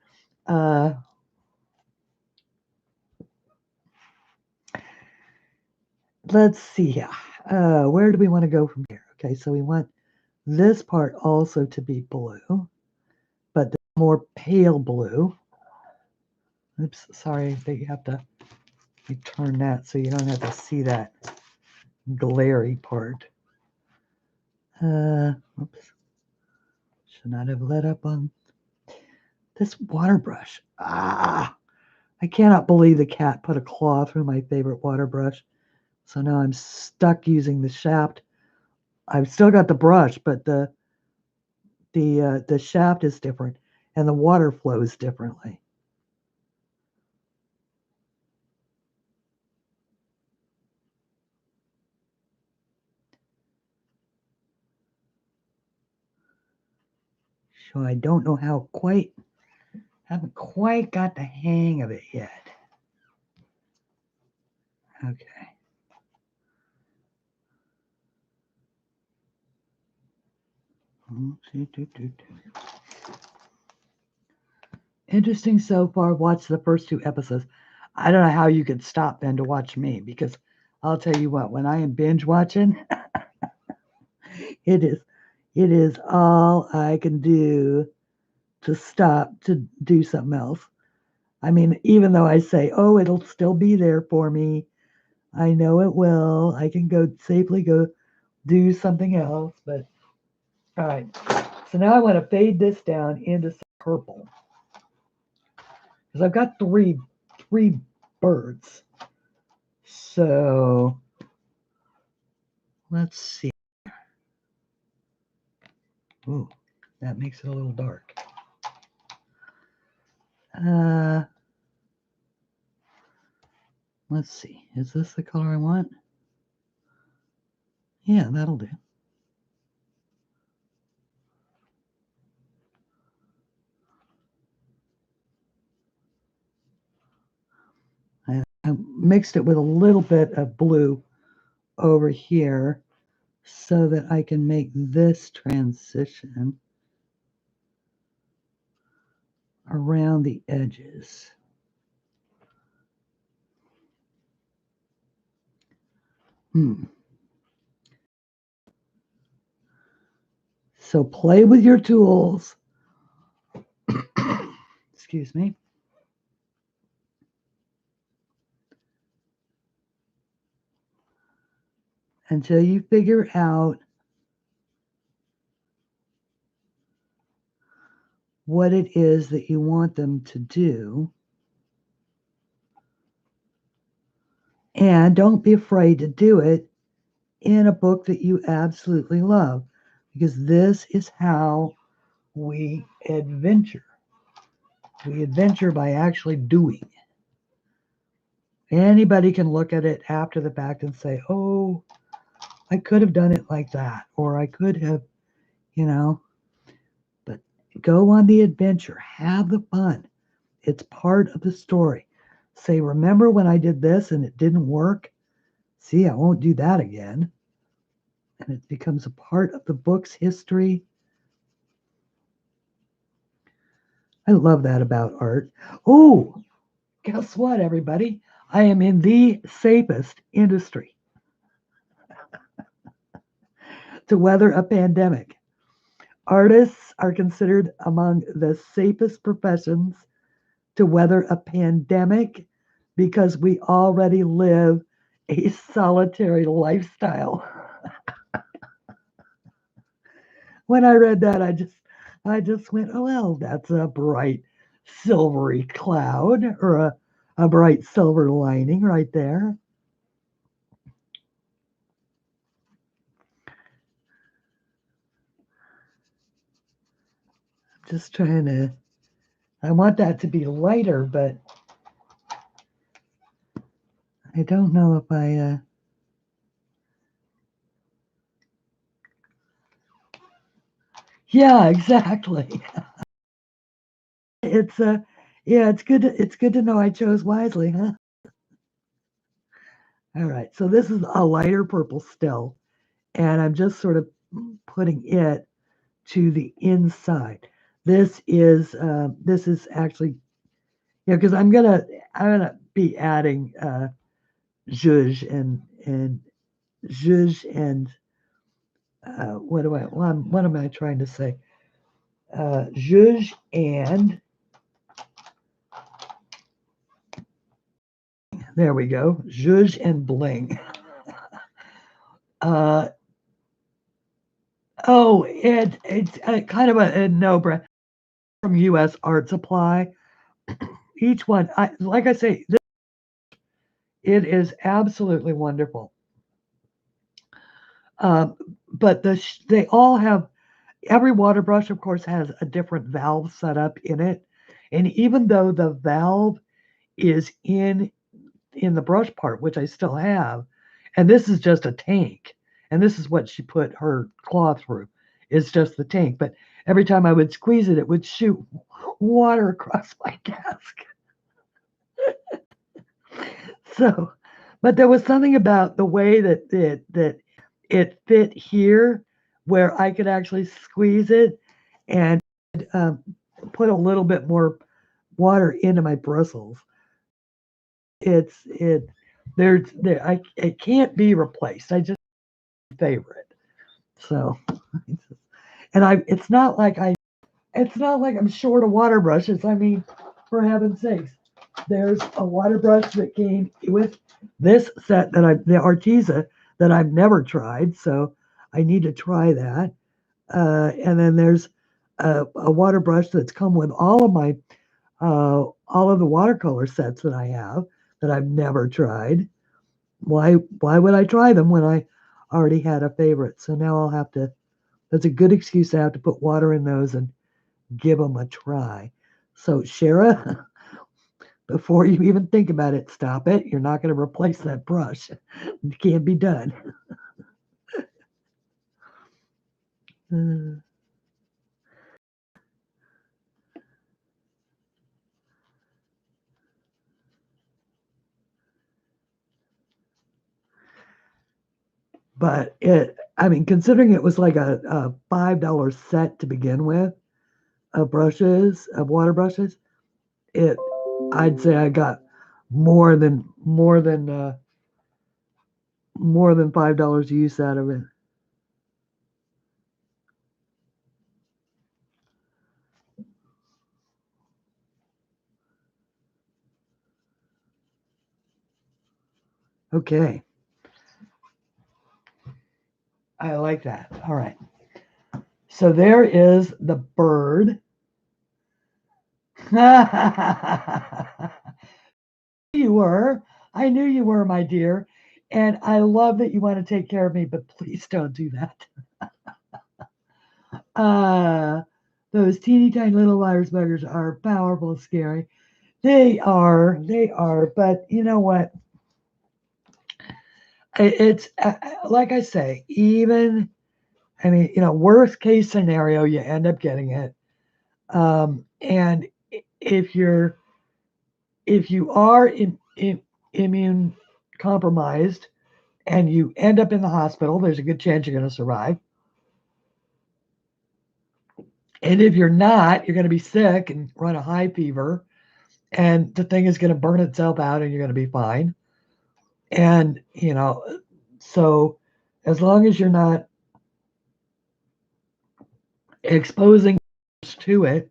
Let's see. Where do we want to go from here? Okay, so we want this part also to be blue, but more pale blue. Oops, sorry that you have to turn that so you don't have to see that glary part. Oops. Should not have let up on this water brush. I cannot believe the cat put a claw through my favorite water brush. So now I'm stuck using the shaft. I've still got the brush, but the shaft is different and the water flows differently. So I don't know haven't quite got the hang of it yet. Okay. Interesting so far. Watch the first 2 episodes. I don't know how you could stop then to watch me, because I'll tell you what, when I am binge watching, it is all I can do to stop to do something else. I mean, even though I say, oh, it'll still be there for me, I know it will. I can safely go do something else. But all right. So now I want to fade this down into some purple, because I've got three birds. So let's see. Ooh, that makes it a little dark. Let's see. Is this the color I want? Yeah, that'll do. I mixed it with a little bit of blue over here so that I can make this transition around the edges. So play with your tools. Excuse me. Until you figure out what it is that you want them to do. And don't be afraid to do it in a book that you absolutely love. because this is how we adventure. We adventure by actually doing. Anybody can look at it after the fact and say, oh, I could have done it like that, or I could have, you know, but go on the adventure, have the fun. It's part of the story. Say, remember when I did this and it didn't work? See, I won't do that again. And it becomes a part of the book's history. I love that about art. Oh, guess what, everybody? I am in the safest industry to weather a pandemic. Artists are considered among the safest professions to weather a pandemic because we already live a solitary lifestyle. When I read that, I just went, oh well, that's a bright silvery cloud or a bright silver lining right there. Just trying to, I want that to be lighter, but I don't know if yeah, exactly. It's yeah, it's good to know I chose wisely, huh? All right, so this is a lighter purple still, and I'm just sort of putting it to the inside. This is actually, yeah, because I'm gonna be adding zhuzh and zhuzh and what am I trying to say? Zhuzh and there we go, zhuzh and bling. Uh, oh, it's kind of a no-brainer from U.S. Art Supply. Each one, like I say, it is absolutely wonderful. Um, but they all have, every water brush, of course, has a different valve set up in it. And even though the valve is in the brush part, which I still have, and this is just a tank, and this is what she put her claw through. It's just the tank. But every time I would squeeze it, it would shoot water across my desk. So, but there was something about the way that it fit here, where I could actually squeeze it and um, put a little bit more water into my bristles. It there I it can't be replaced. I just favorite. So, and I it's not like I'm short of water brushes. I mean, for heaven's sakes, there's a water brush that came with this set the Arteza that I've never tried, so I need to try that. And then there's a water brush that's come with all of the watercolor sets that I have that I've never tried. Why would I try them when I already had a favorite? So now I'll have to. That's a good excuse to have to put water in those and give them a try. So Shara, before you even think about it, stop it. You're not going to replace that brush. It can't be done. But I mean, considering it was like a $5 set to begin with of brushes, of water brushes, it, I'd say I got more than more than $5 use out of it. Okay, I like that. All right. So there is the bird. You were. I knew you were, my dear. And I love that you want to take care of me, but please don't do that. Those teeny tiny little virus buggers are powerful, scary. They are, but you know what? It's like I say, even, I mean, worst case scenario, you end up getting it. And if you are immune compromised and you end up in the hospital, there's a good chance you're going to survive. And if you're not, you're going to be sick and run a high fever, and the thing is going to burn itself out and you're going to be fine. And, so as long as you're not exposing to it,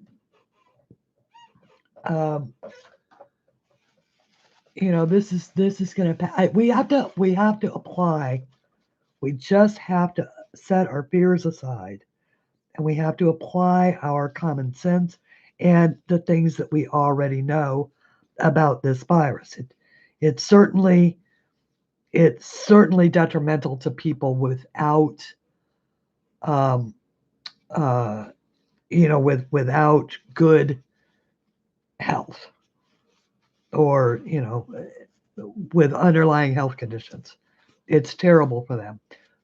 this is going to, we have to apply. We just have to set our fears aside, and we have to apply our common sense and the things that we already know about this virus. It's certainly detrimental to people without without good health, or with underlying health conditions. It's terrible for them.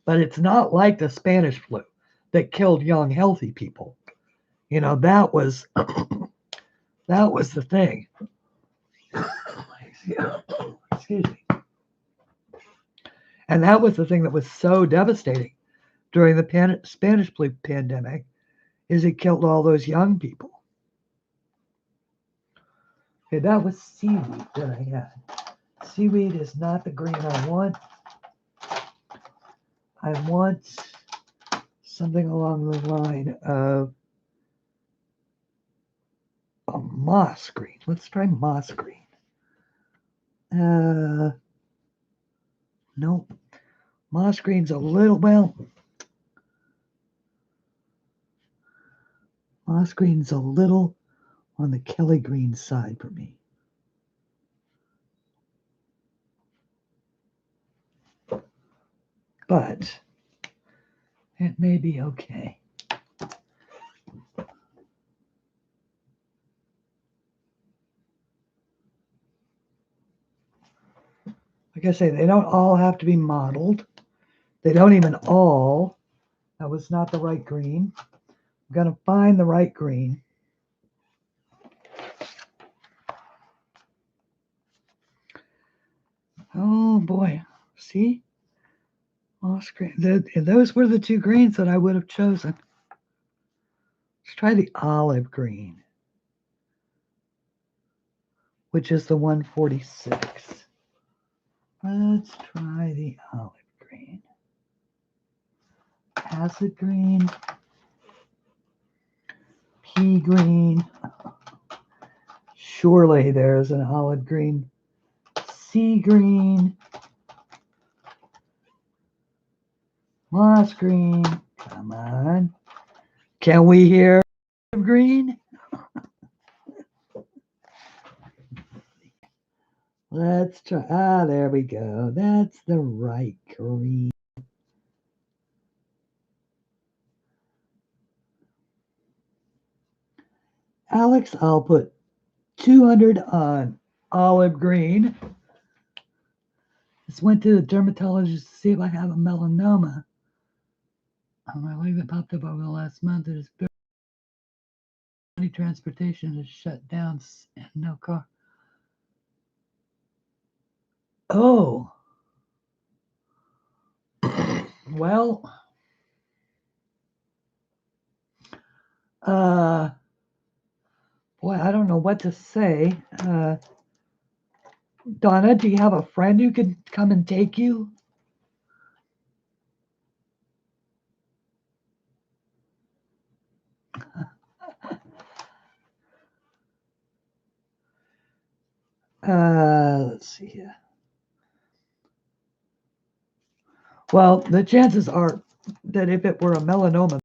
But it's not like the Spanish flu that killed young, healthy people. That was that was the thing. Excuse me. And that was the thing that was so devastating during the Spanish flu pandemic, is it killed all those young people. Okay, that was seaweed that I had. Seaweed is not the green I want. I want something along the line of a moss green. Let's try moss green. Nope. Moss green's a little, moss green's a little on the Kelly green side for me. But it may be okay. Like I say, they don't all have to be modeled. They don't even all. That was not the right green. I'm going to find the right green. Oh boy. See? Moss green. Those were the two greens that I would have chosen. Let's try the olive green, which is the 146. Let's try the olive green. Acid green. Pea green. Surely there's an olive green. Sea green. Moss green. Come on. Can we hear green? Let's try. Ah, there we go. That's the right green. Alex, I'll put 200 on olive green. Just went to the dermatologist to see if I have a melanoma. My leg that popped up over the last month is transportation is shut down and no car. Oh. Well, boy, I don't know what to say. Donna, do you have a friend who could come and take you? Let's see here. Well, the chances are that if it were a melanoma,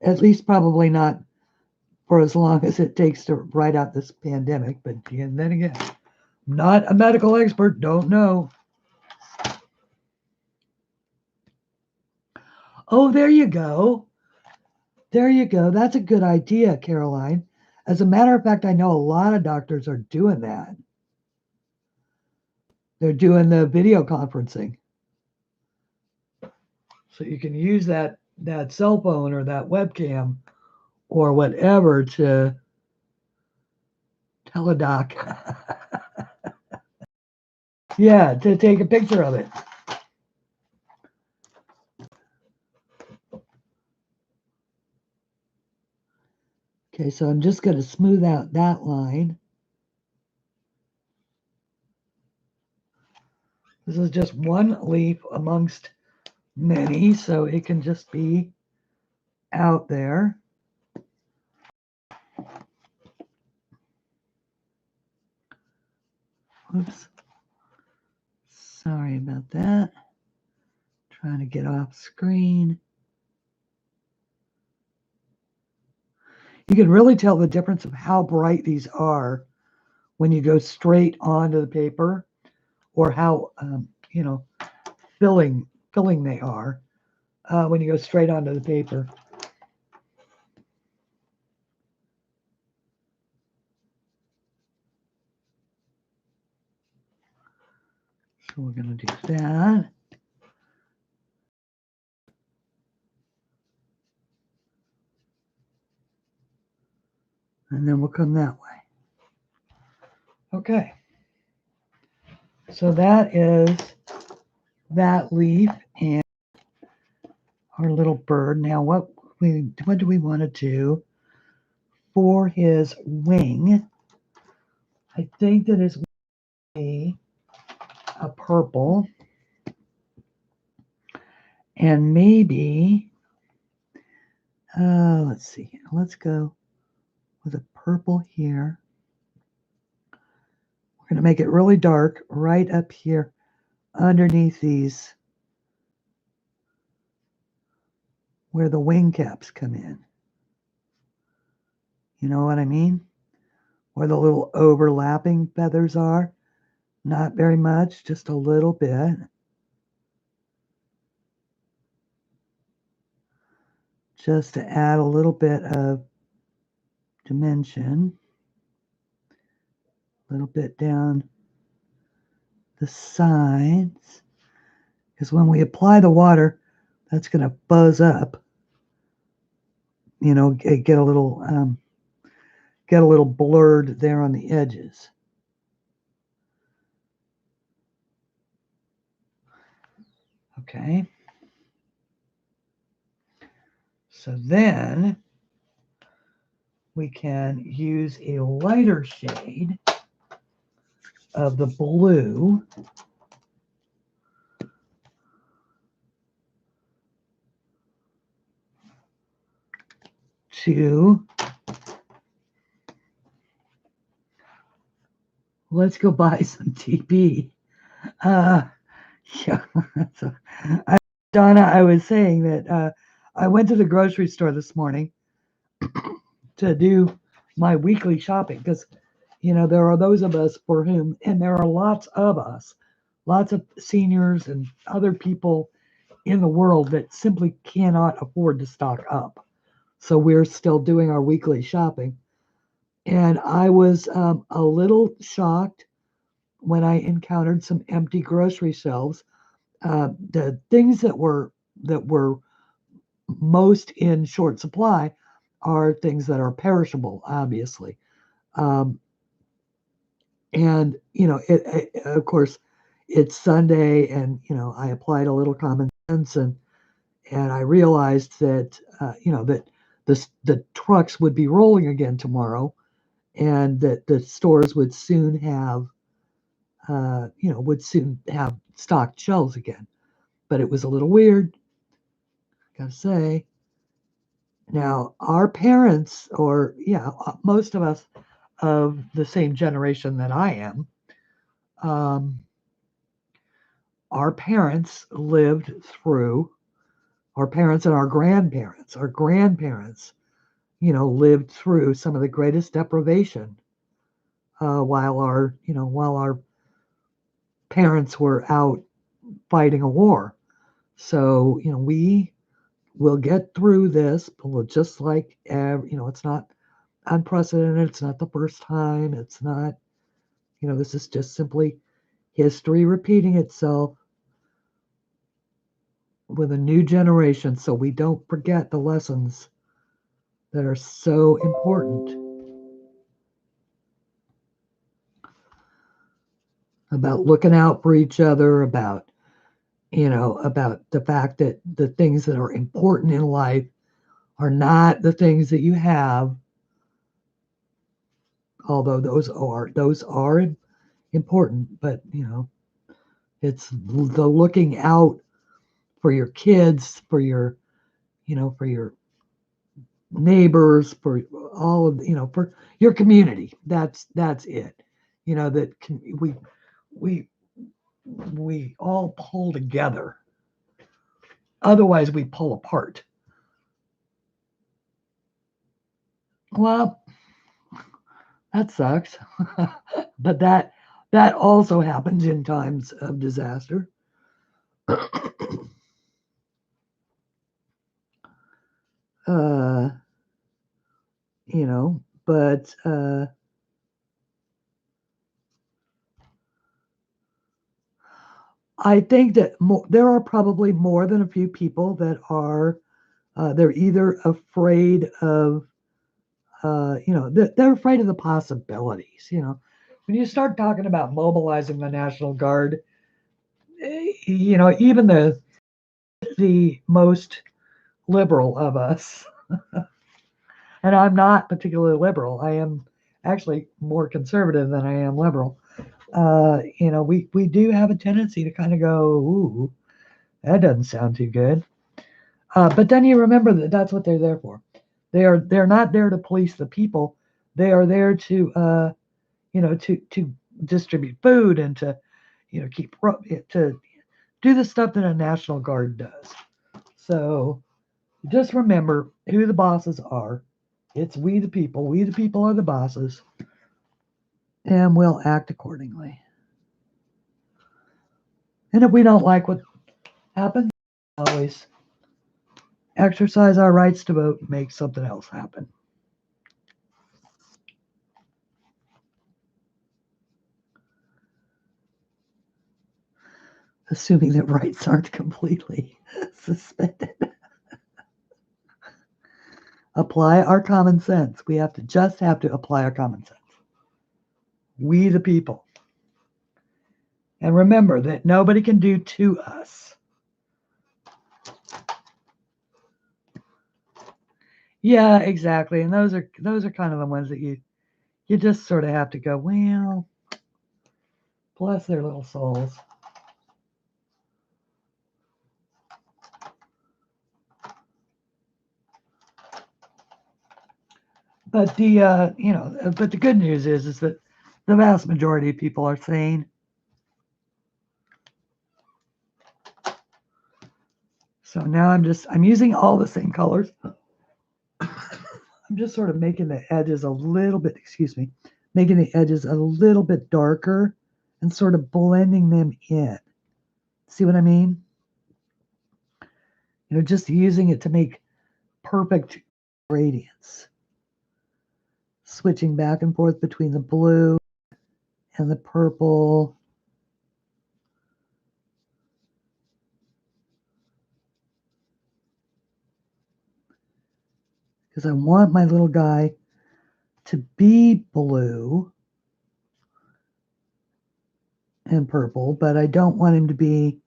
at least probably not for as long as it takes to ride out this pandemic. But then again, I'm not a medical expert, don't know. Oh, there you go. There you go. That's a good idea, Caroline. As a matter of fact, I know a lot of doctors are doing that. They're doing the video conferencing. So you can use that cell phone or that webcam or whatever to teledoc. Yeah, to take a picture of it. Okay, so I'm just going to smooth out that line. This is just one leaf amongst many, so it can just be out there. Oops. Sorry about that. Trying to get off screen. You can really tell the difference of how bright these are when you go straight onto the paper, or how filling they are when you go straight onto the paper. So we're going to do that. And then we'll come that way. Okay. So that is that leaf and our little bird. Now what do we want to do for his wing? I think that his wing a purple, and maybe let's see, let's go with a purple here. We're going to make it really dark right up here underneath these where the wing caps come in. You know what I mean? Where the little overlapping feathers are. Not very much, just a little bit. Just to add a little bit of dimension. A little bit down the sides. Because when we apply the water, that's going to buzz up. You know, get a little blurred there on the edges. Okay. So then we can use a lighter shade of the blue to, let's go buy some TP. Yeah. So, Donna, I was saying that I went to the grocery store this morning to do my weekly shopping because, you know, there are those of us for whom, and there are lots of us, lots of seniors and other people in the world that simply cannot afford to stock up. So we're still doing our weekly shopping. And I was a little shocked when I encountered some empty grocery shelves. The things that were most in short supply are things that are perishable, obviously. And you know, of course, it's Sunday, and you know, I applied a little common sense, and I realized that you know, that the trucks would be rolling again tomorrow, and that the stores would soon have stocked shelves again. But it was a little weird, gotta say. Now, our parents, or yeah, most of us of the same generation that I am, um, our parents lived through, our parents and our grandparents, you know, lived through some of the greatest deprivation while our parents were out fighting a war. So, you know, we we'll get through this, but we'll just like, it's not unprecedented. It's not the first time. It's not, this is just simply history repeating itself with a new generation, so we don't forget the lessons that are so important about looking out for each other, about about the fact that the things that are important in life are not the things that you have, although those are important, but it's the looking out for your kids, for your neighbors, for all of for your community. That's it. That we we all pull together. Otherwise, we pull apart. Well, that sucks. But that also happens in times of disaster. uh, but I think that there are probably more than a few people that are they're either afraid of they're afraid of the possibilities. When you start talking about mobilizing the National Guard, even the most liberal of us, and I'm not particularly liberal. I am actually more conservative than I am liberal. We do have a tendency to kind of go, ooh, that doesn't sound too good. But then you remember that that's what they're there for. They're not there to police the people. They are there to to distribute food and to keep to do the stuff that a National Guard does. So just remember who the bosses are. It's we the people. We the people are the bosses, and we'll act accordingly. And if we don't like what happens, always exercise our rights to vote and make something else happen. Assuming that rights aren't completely suspended. Apply our common sense. We have to apply our common sense. We the people. And remember that nobody can do to us. Yeah, exactly. And those are kind of the ones that you just sort of have to go, well, bless their little souls. But but the good news is that the vast majority of people are sane. So now I'm using all the same colors. I'm just sort of making the edges a little bit, making the edges a little bit darker and sort of blending them in. See what I mean? Just using it to make perfect gradients. Switching back and forth between the blue and the purple. Because I want my little guy to be blue and purple, but I don't want him to be,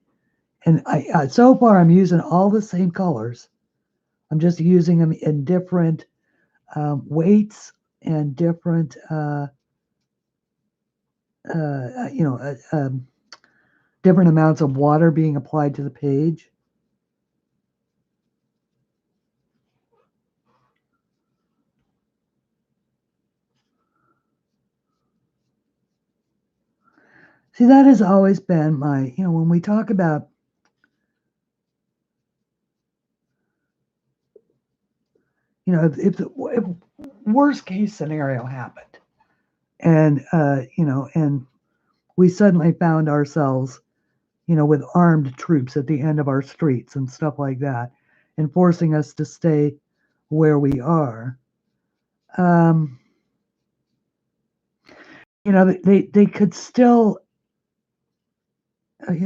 and so far I'm using all the same colors. I'm just using them in different weights and different different amounts of water being applied to the page. See, that has always been my, when we talk about, if worst case scenario happened, and and we suddenly found ourselves, with armed troops at the end of our streets and stuff like that, and forcing us to stay where we are. They could still,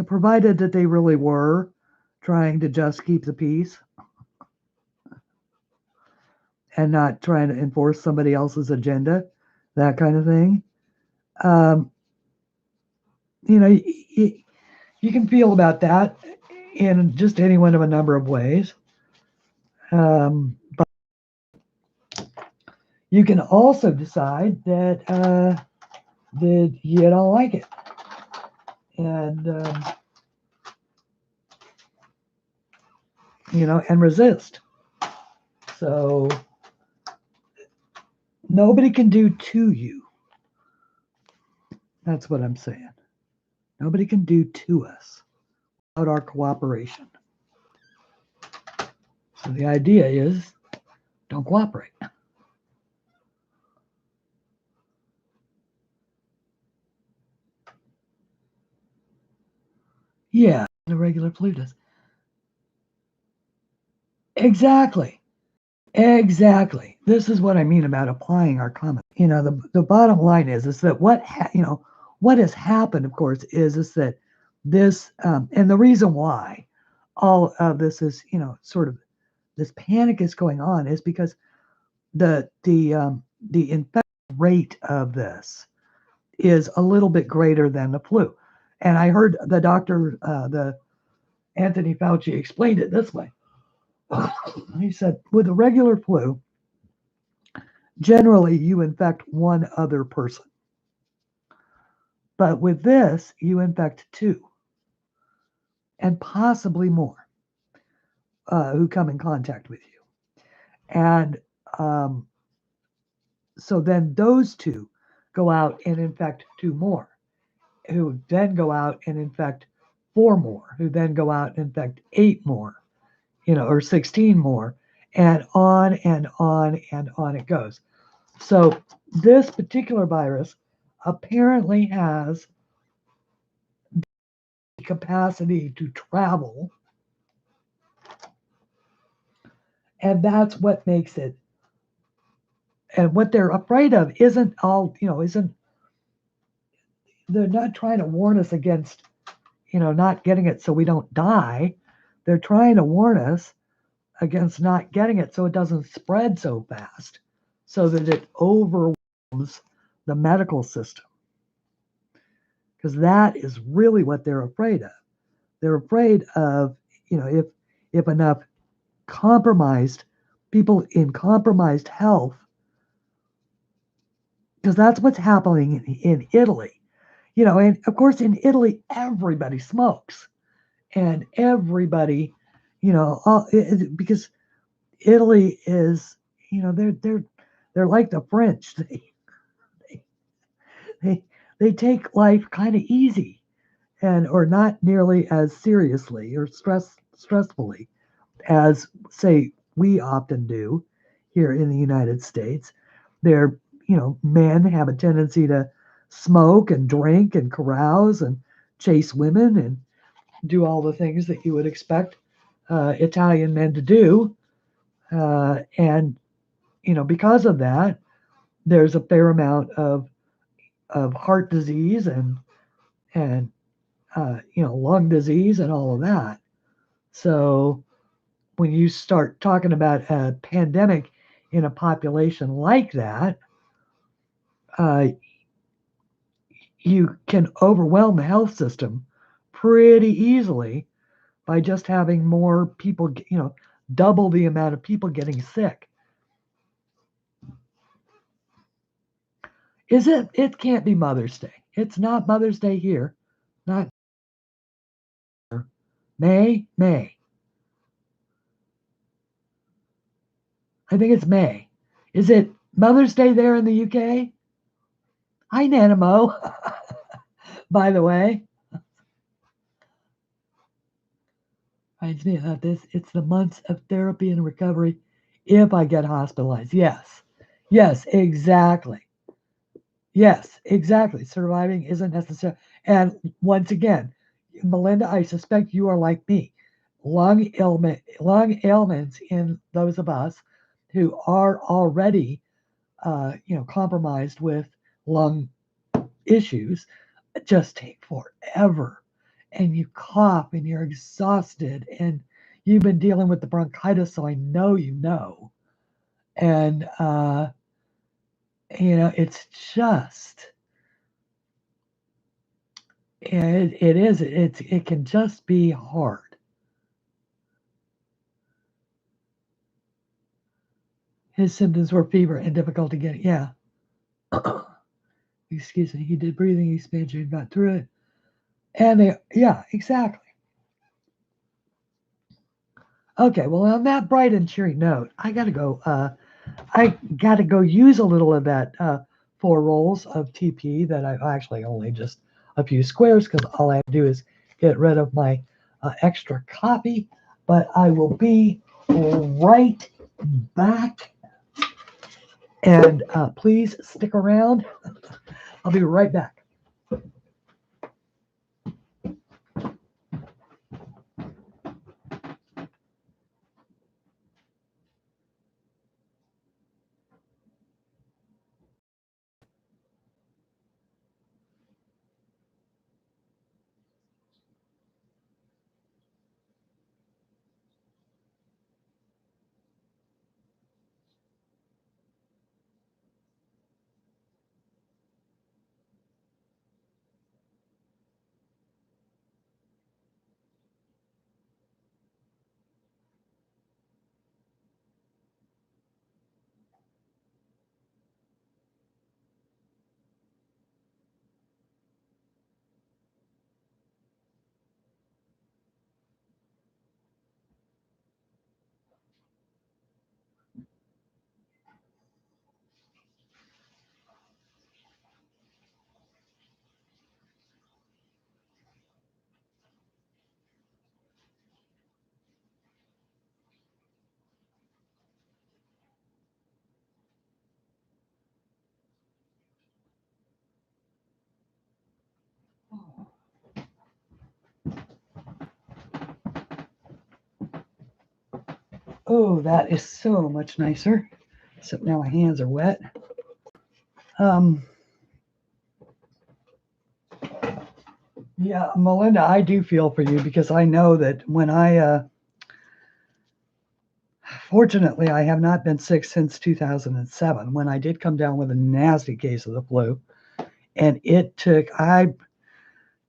provided that they really were trying to just keep the peace and not trying to enforce somebody else's agenda, that kind of thing. You can feel about that in just any one of a number of ways. But you can also decide that that you don't like it, and and resist. So nobody can do to you. That's what I'm saying. Nobody can do to us without our cooperation. So the idea is, don't cooperate. Yeah, the regular flu does. Exactly. Exactly. This is what I mean about applying our common. The bottom line is that what has happened, of course, is that this and the reason why all of this is sort of this panic is going on is because the infection rate of this is a little bit greater than the flu, and I heard the Anthony Fauci explained it this way. He said, with a regular flu, generally you infect one other person. But with this, you infect two and possibly more who come in contact with you. And so then those two go out and infect two more, who then go out and infect four more, who then go out and infect eight more, or 16 more, and on and on and on it goes. So this particular virus apparently has the capacity to travel, and that's what makes it. And what they're afraid of isn't they're not trying to warn us against, not getting it so we don't die. They're trying to warn us against not getting it so it doesn't spread so fast, so that it overwhelms the medical system. Because that is really what they're afraid of. They're afraid of, if enough compromised people in compromised health, because that's what's happening in Italy. And of course in Italy everybody smokes, and everybody, because Italy is, they're like the French. They take life kind of easy, or not nearly as seriously or stressfully as, say, we often do here in the United States. Men have a tendency to smoke and drink and carouse and chase women and do all the things that you would expect Italian men to do. And because of that, there's a fair amount of heart disease and lung disease and all of that. So when you start talking about a pandemic in a population like that, you can overwhelm the health system pretty easily by just having more people, double the amount of people getting sick. It can't be Mother's Day. It's not Mother's Day here. Not May. I think it's May. Is it Mother's Day there in the UK? Hi, Nanamo. By the way. Reminds me about this. It's the months of therapy and recovery if I get hospitalized. Yes, exactly. Yes, exactly. Surviving isn't necessary. And once again, Melinda, I suspect you are like me. lung ailments in those of us who are already, compromised with lung issues, just take forever. And you cough and you're exhausted and you've been dealing with the bronchitis, so I know you know. And, it's just, it can just be hard. His symptoms were fever and difficulty getting, yeah. Excuse me, he did breathing expansion, got through it. And yeah, exactly. Okay, well, on that bright and cheery note, I gotta go. I gotta go use a little of that 4 rolls of TP that I actually only just a few squares because all I have to do is get rid of my extra copy. But I will be right back, and please stick around. I'll be right back. Oh, that is so much nicer. Except now my hands are wet. Um, yeah, Melinda, I do feel for you because I know that when fortunately, I have not been sick since 2007 when I did come down with a nasty case of the flu. And I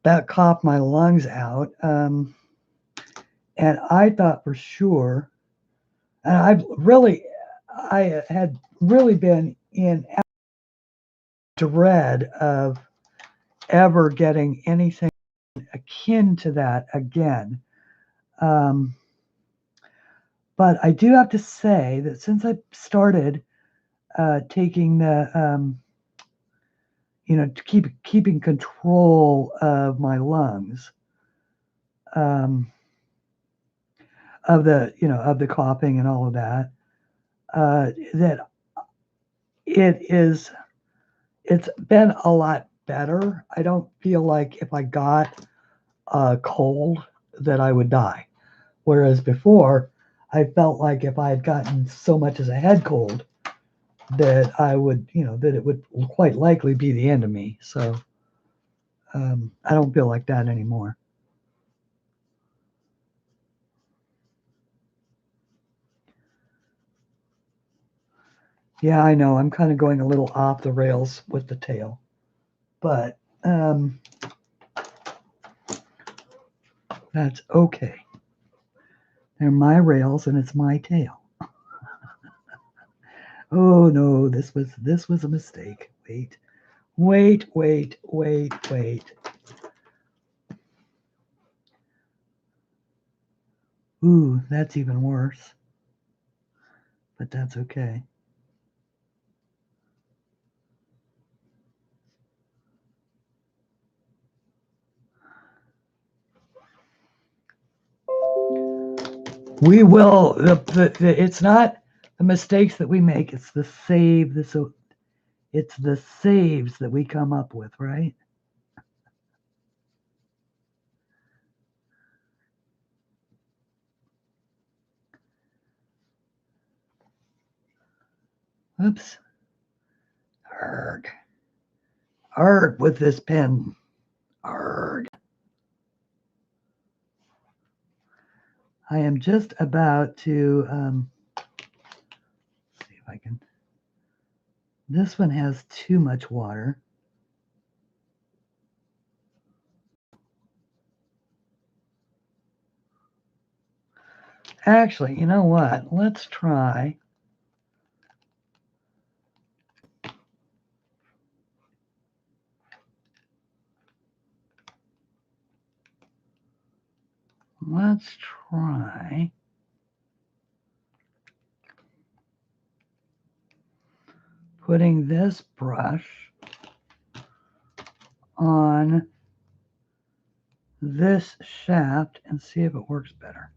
that coughed my lungs out. And I thought for sure, and I had really been in dread of ever getting anything akin to that again. But I do have to say that since I started taking the, keeping control of my lungs, of the coughing and all of that, that it's been a lot better. I don't feel like if I got a cold that I would die. Whereas before, I felt like if I had gotten so much as a head cold, that I would, that it would quite likely be the end of me. So I don't feel like that anymore. Yeah, I know. I'm kind of going a little off the rails with the tail, but that's okay. They're my rails and it's my tail. Oh no, this was a mistake. Wait. Ooh, that's even worse. But that's okay. We will. It's not the mistakes that we make. It's the it's the saves that we come up with, right? Oops. Arg. Arg with this pen. Arg. I am just about to see if I can. This one has too much water. Actually, you know what? Let's try. Let's try putting this brush on this shaft and see if it works better.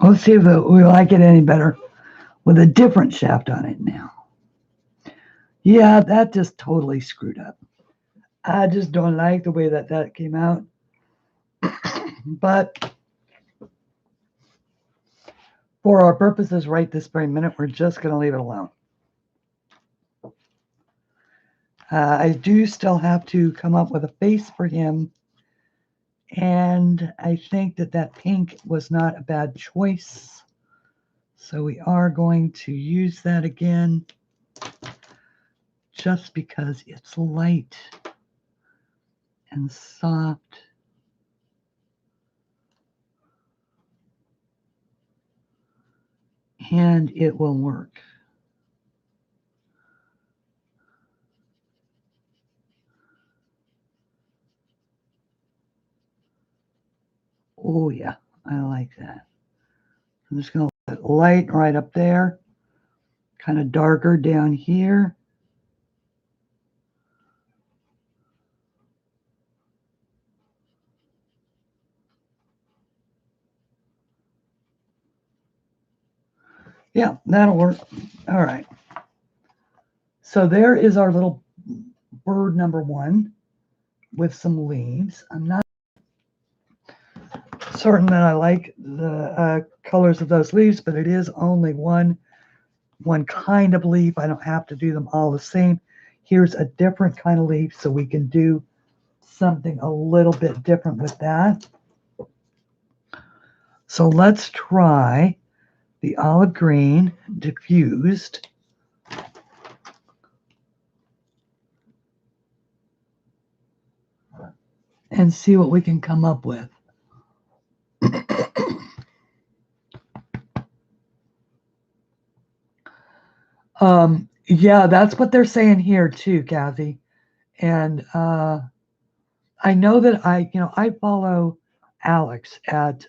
Let's see if we like it any better with a different shaft on it now. Yeah, that just totally screwed up. I just don't like the way that came out. But for our purposes right this very minute, we're just going to leave it alone. I do still have to come up with a face for him. And I think that pink was not a bad choice. So we are going to use that again just because it's light and soft. And it will work. Oh yeah, I like that. I'm just going to let light right up there, kind of darker down here. Yeah, that'll work. All right. So there is our little bird number one with some leaves. I'm not certain that I like the colors of those leaves, but it is only one kind of leaf. I don't have to do them all the same. Here's a different kind of leaf, so we can do something a little bit different with that. So let's try the olive green diffused. And see what we can come up with. Yeah, that's what they're saying here too, Kathy. And I know that I follow Alex at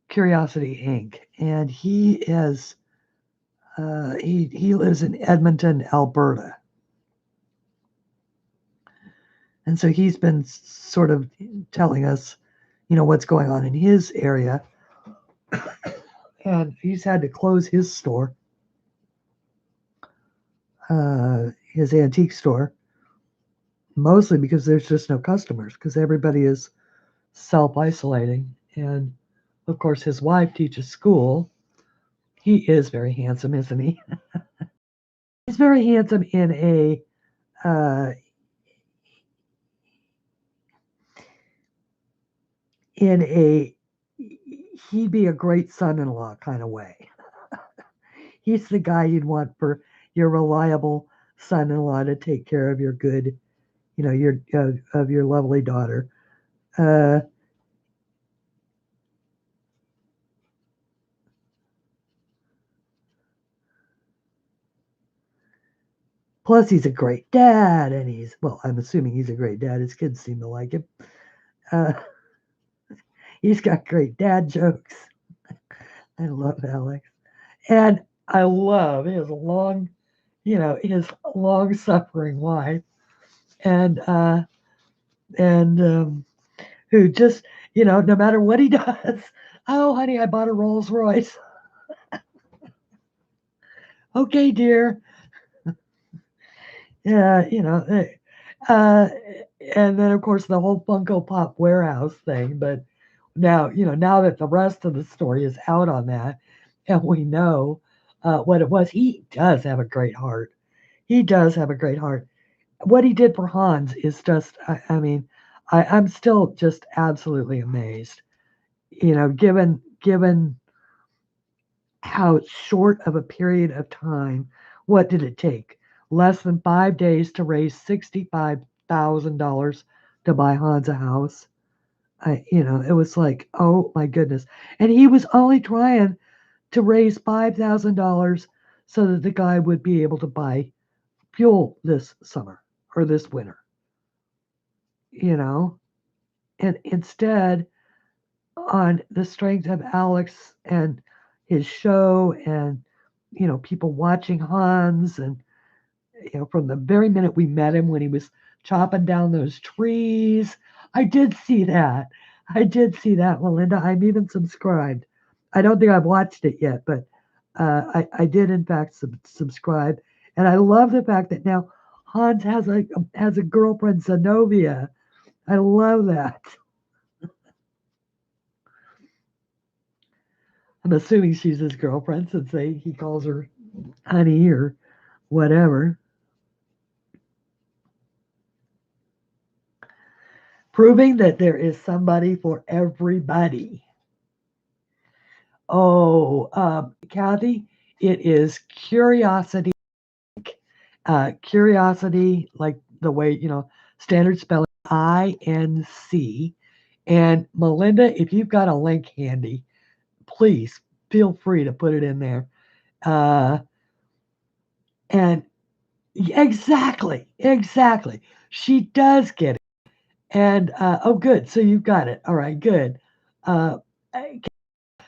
Curiosity Inc. And he is he lives in Edmonton, Alberta. And so he's been sort of telling us, what's going on in his area. And he's had to close his store, his antique store, mostly because there's just no customers, because everybody is self-isolating. And of course, his wife teaches school. He is very handsome, isn't he? He's very handsome in a he'd be a great son-in-law kind of way. He's the guy you'd want for your reliable son-in-law to take care of your good, your of your lovely daughter. Plus, he's a great dad, and I'm assuming he's a great dad. His kids seem to like him. He's got great dad jokes. I love Alex. And I love his long suffering wife. and who just, no matter what he does, oh, honey, I bought a Rolls Royce. Okay, dear. Yeah, uh, and then of course the whole Funko Pop warehouse thing. But now, now that the rest of the story is out on that, and we know what it was, he does have a great heart. He does have a great heart. What he did for Hans is just, I mean, I'm still just absolutely amazed. Given how short of a period of time, what did it take? Less than 5 days to raise $65,000 to buy Hans a house. It was like, oh my goodness. And he was only trying to raise $5,000 so that the guy would be able to buy fuel this summer or this winter, you know? And instead, on the strength of Alex and his show and, people watching Hans and, from the very minute we met him when he was chopping down those trees. I did see that. I did see that, Melinda. I'm even subscribed. I don't think I've watched it yet, but I did in fact subscribe, and I love the fact that now Hans has a girlfriend, Zenobia. I love that. I'm assuming she's his girlfriend since he calls her honey or whatever. Proving that there is somebody for everybody. Oh, Kathy, it is curiosity. Curiosity, like the way, standard spelling, INC. And Melinda, if you've got a link handy, please feel free to put it in there. And exactly. She does get it. And oh, good. So you've got it. All right, good. Now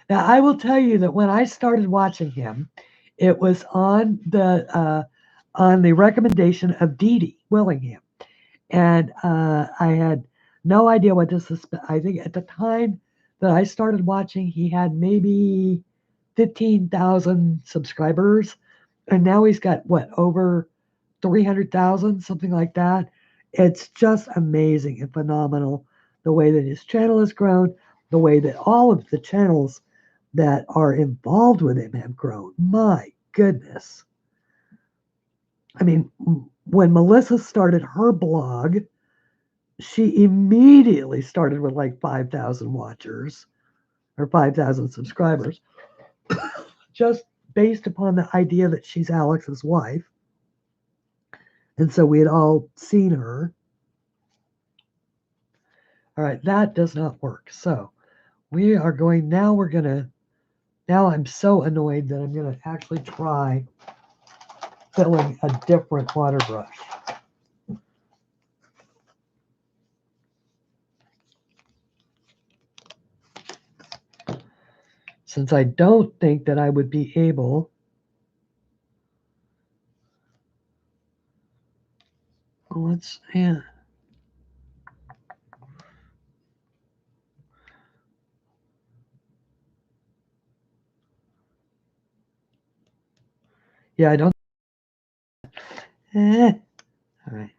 I will tell you that when I started watching him, it was on the recommendation of Dee Dee Willingham, and I had no idea what to suspect. I think at the time that I started watching, he had maybe 15,000 subscribers, and now he's got what, over 300,000, something like that. It's just amazing and phenomenal the way that his channel has grown, the way that all of the channels that are involved with him have grown. My goodness. I mean, when Melissa started her blog, she immediately started with like 5,000 watchers or 5,000 subscribers, just based upon the idea that she's Alex's wife. And so we had all seen her. All right, that does not work. So we are going, now I'm so annoyed that I'm going to actually try filling a different water brush. Since I don't think that I would be able yeah. Yeah, I don't. All right.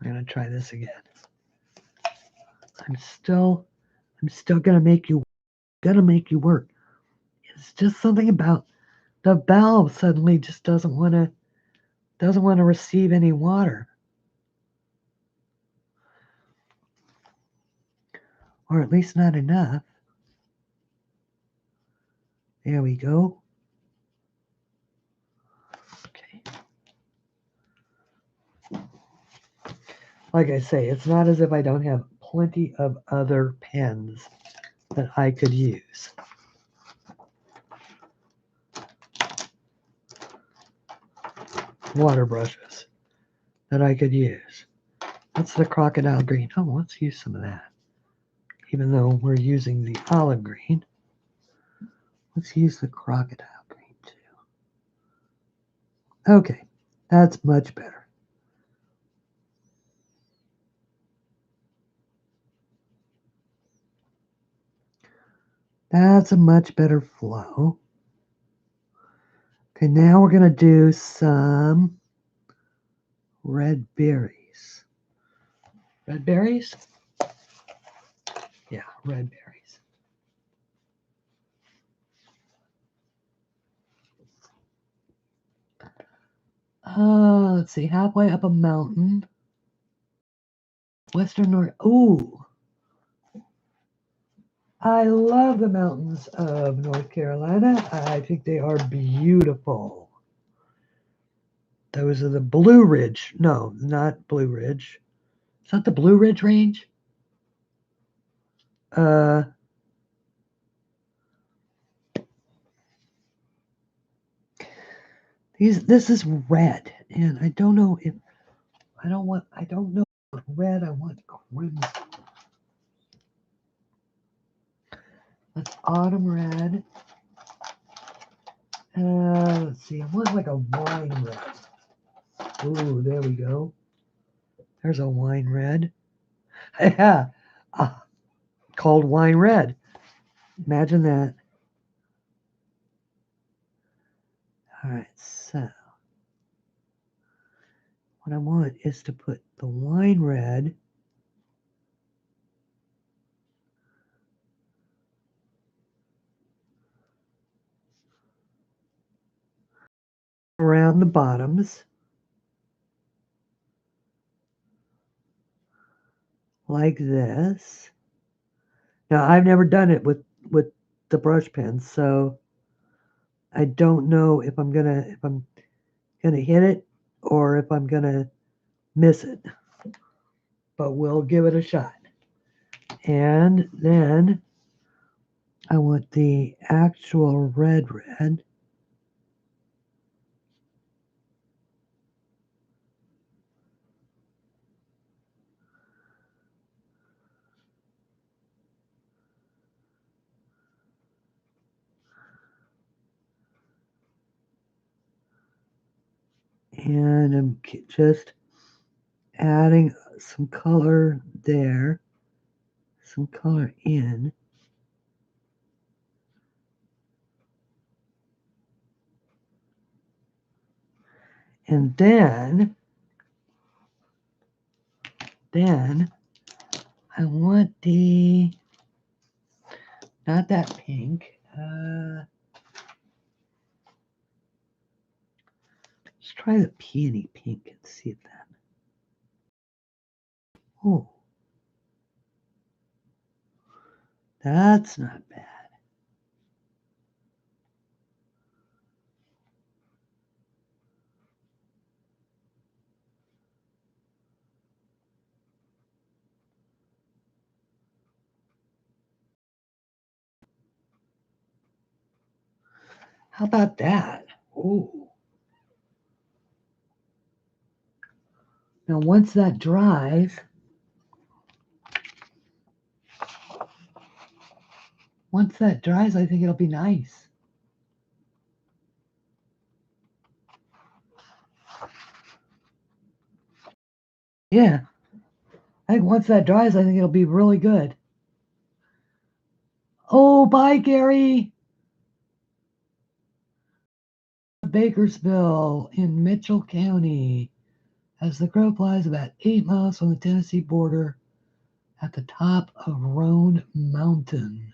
I'm going to try this again. I'm still going to make you work. It's just something about the valve suddenly just doesn't want to receive any water. Or at least not enough. There we go. Okay. Like I say, it's not as if I don't have plenty of other pens that I could use. Water brushes that I could use. That's the crocodile green. Oh, let's use some of that. Even though we're using the olive green, let's use the crocodile green too. Okay, that's much better. That's a much better flow. Okay, now we're going to do some red berries. Red berries? Yeah, red berries. Let's see, halfway up a mountain. Western North. Ooh. I love the mountains of North Carolina. I think they are beautiful. Those are the Blue Ridge. No, not Blue Ridge. Is that the Blue Ridge Range? This is red, and I don't know if I don't know red. I want crimson. That's autumn red. Let's see. I want like a wine red. Ooh, there we go. There's a wine red. Yeah, called wine red. Imagine that. All right, so what I want is to put the wine red around the bottoms like this. Now, I've never done it with the brush pen, so I don't know if I'm gonna hit it or if I'm gonna miss it. But we'll give it a shot. And then I want the actual red. And I'm just adding some color there, some color in. And then I want not that pink. Let's try the peony pink and see if that. Oh, that's not bad. How about that? Oh. Now, once that dries, I think it'll be nice. Yeah. I think once that dries, I think it'll be really good. Oh, bye, Gary. Bakersville in Mitchell County. As the crow flies about 8 miles from the Tennessee border at the top of Roan Mountain.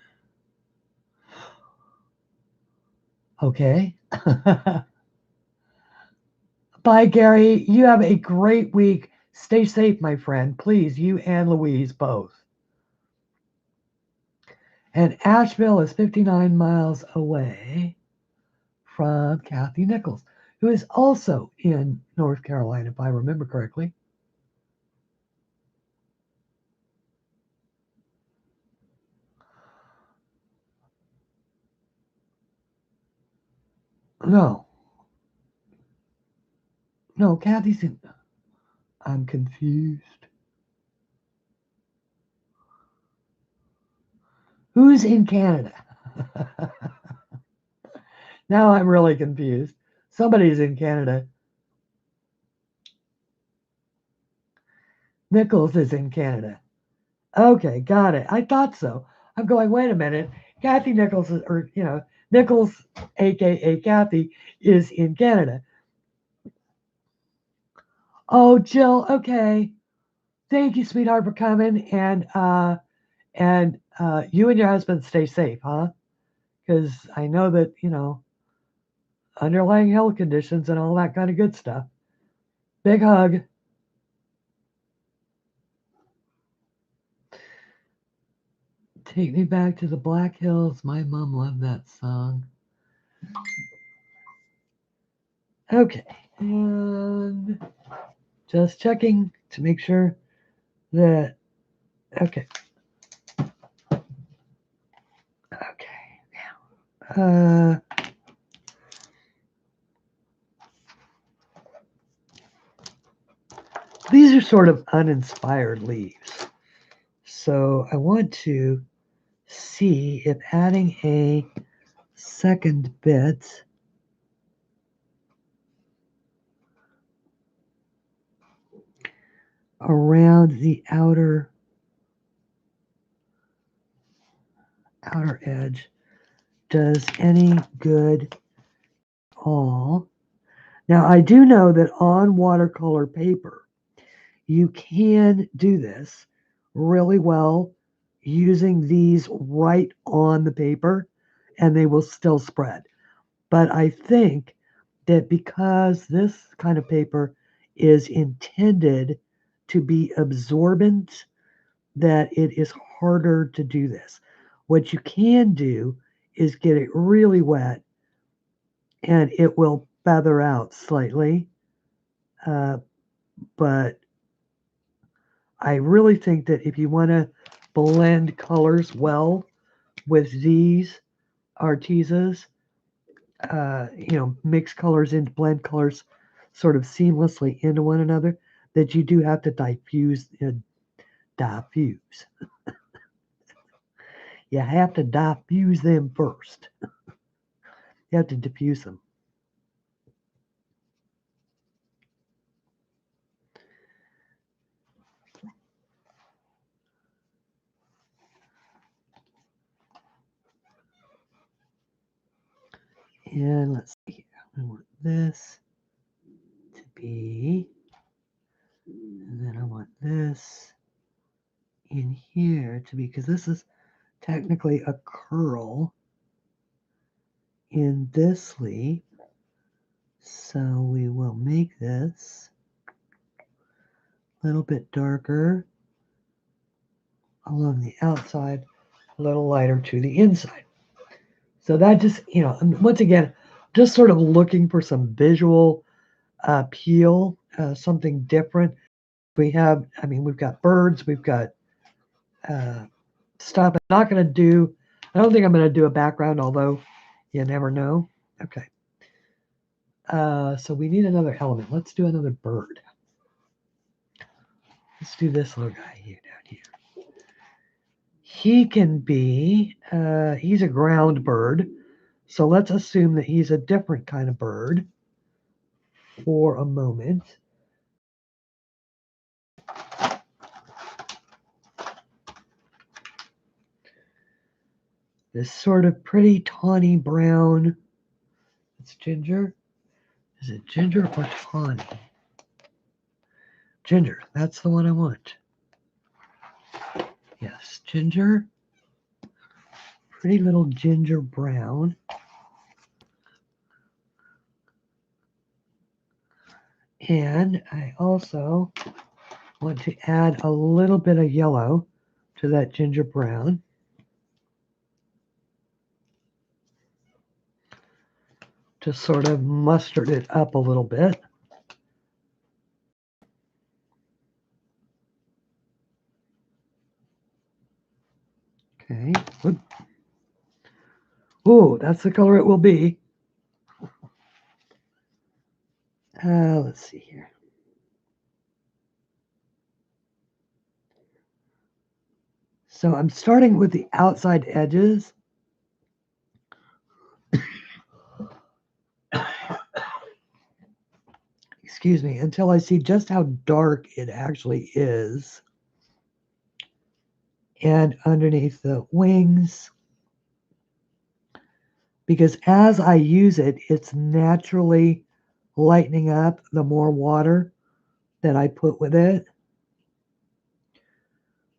Okay. Bye, Gary. You have a great week. Stay safe, my friend. Please, you and Louise both. And Asheville is 59 miles away from Kathy Nichols, who is also in North Carolina, if I remember correctly. No, Kathy's in. I'm confused. Who's in Canada? Now I'm really confused. Somebody's in Canada. Nichols is in Canada. Okay, got it. I thought so. I'm going, wait a minute. Kathy Nichols, or Nichols, aka Kathy, is in Canada. Oh, Jill, okay. Thank you, sweetheart, for coming, and you and your husband stay safe, huh? Because I know that underlying health conditions and all that kind of good stuff. Big hug. Take me back to the Black Hills. My mom loved that song. Okay, and just checking to make sure that, okay. Okay, now, these are sort of uninspired leaves. So I want to see if adding a second bit around the outer edge does any good at all. Now I do know that on watercolor paper you can do this really well using these right on the paper and they will still spread. But I think that because this kind of paper is intended to be absorbent, that it is harder to do this. What you can do is get it really wet and it will feather out slightly. But I really think that if you want to blend colors well with these Artisas, mix colors and blend colors sort of seamlessly into one another, that you do have to diffuse. You have to diffuse them first. You have to diffuse them. And let's see. I want this to be, and then I want this in here to be, because this is technically a curl in this leaf. So we will make this a little bit darker along the outside, a little lighter to the inside. So that just, once again, just sort of looking for some visual appeal, something different. We've got birds, we've got stuff. I don't think I'm going to do a background, although you never know. Okay. So we need another element. Let's do another bird. Let's do this little guy here down here. He can be, he's a ground bird. So let's assume that he's a different kind of bird for a moment. This sort of pretty tawny brown. It's ginger. Is it ginger or tawny? Ginger. That's the one I want. Yes, ginger. Pretty little ginger brown. And I also want to add a little bit of yellow to that ginger brown. To sort of mustard it up a little bit. Okay. Ooh, that's the color it will be. Let's see here. So I'm starting with the outside edges. Excuse me, until I see just how dark it actually is. And underneath the wings, because as I use it, it's naturally lightening up the more water that I put with it.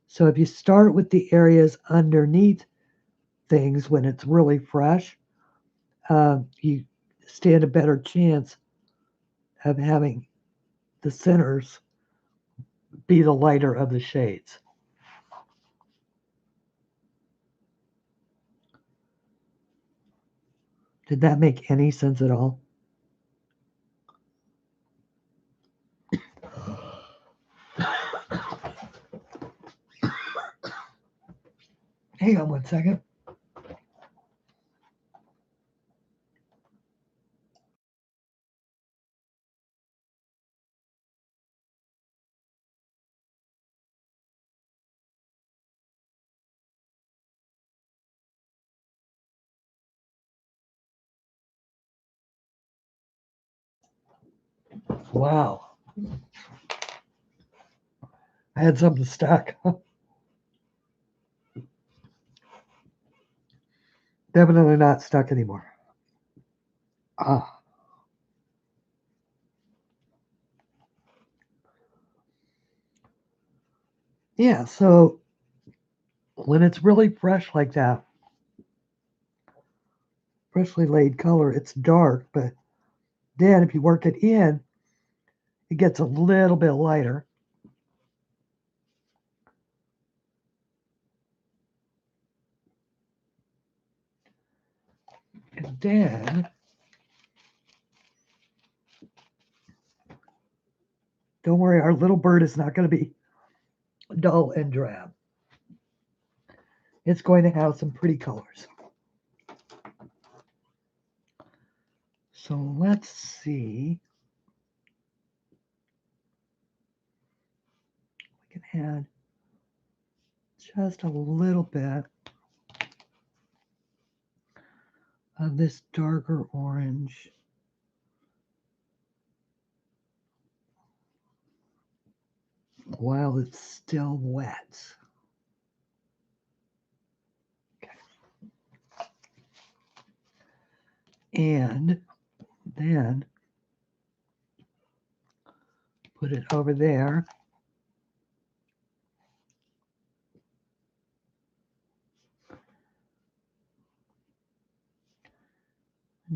So if you start with the areas underneath things when it's really fresh, you stand a better chance of having the centers be the lighter of the shades. Did that make any sense at all? Hang on one second. Wow. I had something stuck. Definitely not stuck anymore. Ah. Yeah, so when it's really fresh like that, freshly laid color, it's dark, but then if you work it in, it gets a little bit lighter. And then, don't worry, our little bird is not going to be dull and drab. It's going to have some pretty colors. So let's see. We can add just a little bit of this darker orange. While it's still wet. Okay. And then put it over there.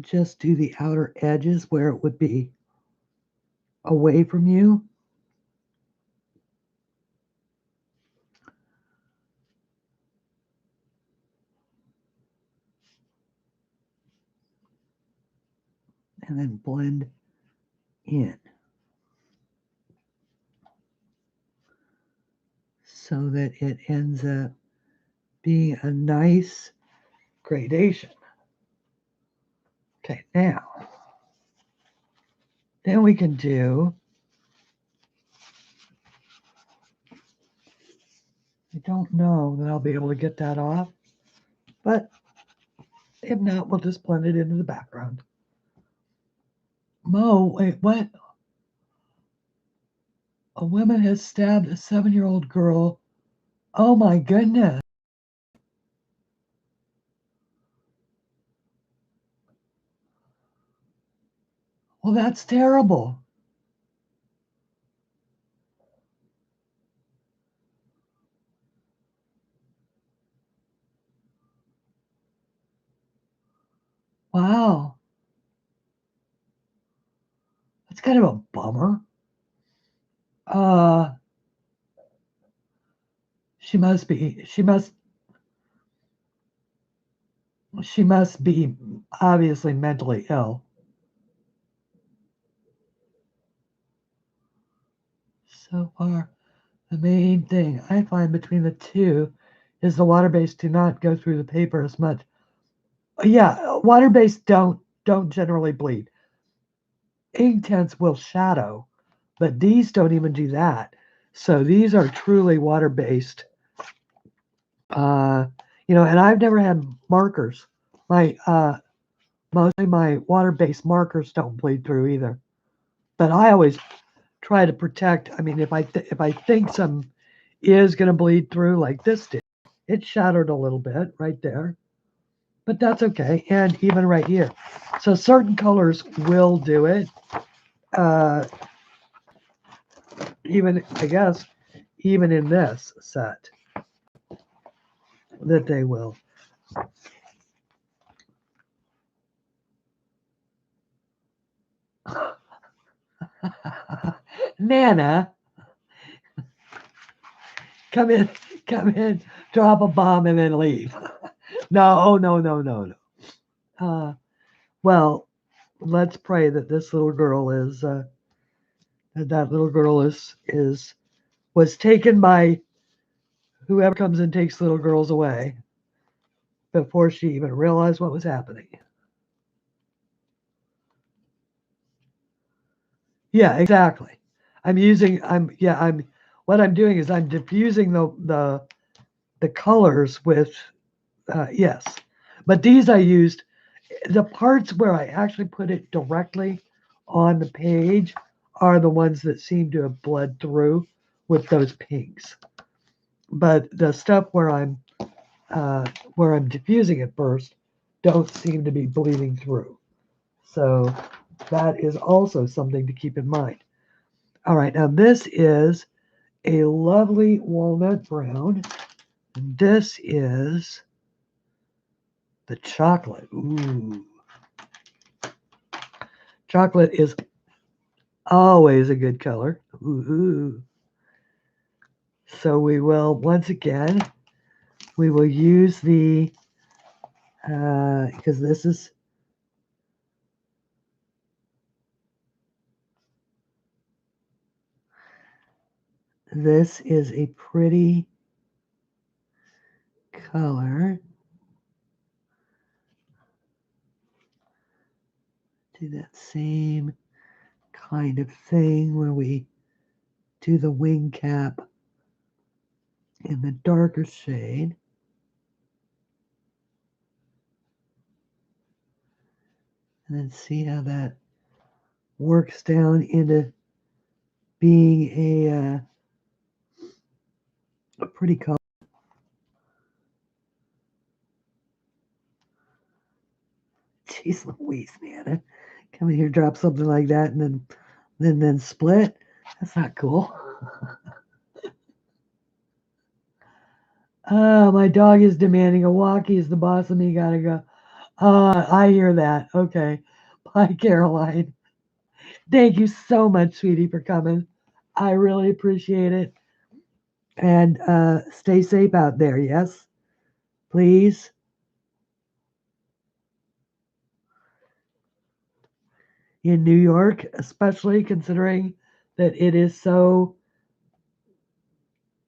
Just do the outer edges where it would be away from you. And then blend in. So that it ends up being a nice gradation. Okay, now, then we can do, I don't know that I'll be able to get that off, but if not, we'll just blend it into the background. Mo, wait, what? A woman has stabbed a 7-year-old girl. Oh my goodness. Well, that's terrible. Wow. That's kind of a bummer. She must be obviously mentally ill. So far, the main thing I find between the two is the water-based do not go through the paper as much. Yeah, water-based don't generally bleed. Inktense will shadow, but these don't even do that. So these are truly water-based. And I've never had markers. My mostly my water-based markers don't bleed through either. But I always try to protect. I mean, if I think some is going to bleed through like this did, it shadowed a little bit right there. but that's okay. And even right here. So certain colors will do it. Even, I guess, even in this set, that they will. Nana, come in, drop a bomb and then leave. No, no, no, no, no. Well, let's pray that this little girl is that little girl was taken by whoever comes and takes little girls away before she even realized what was happening. Yeah, exactly. What I'm doing is I'm diffusing the colors with yes. But these I used the parts where I actually put it directly on the page are the ones that seem to have bled through with those pinks. But the stuff where I'm diffusing it first don't seem to be bleeding through. So that is also something to keep in mind. All right, now this is a lovely walnut brown. And this is the chocolate. Ooh. Chocolate is always a good color. Ooh. So we will, once again, we will use the, because this is a pretty color. Do that same kind of thing where we do the wing cap in the darker shade. And then see how that works down into being a pretty color. Jeez Louise, man. Come in here, drop something like that, and then split. That's not cool. My dog is demanding a walk. He's the boss and he gotta go. I hear that. Okay. Bye, Caroline. Thank you so much, sweetie, for coming. I really appreciate it. And stay safe out there, yes? Please. In New York, especially considering that it is so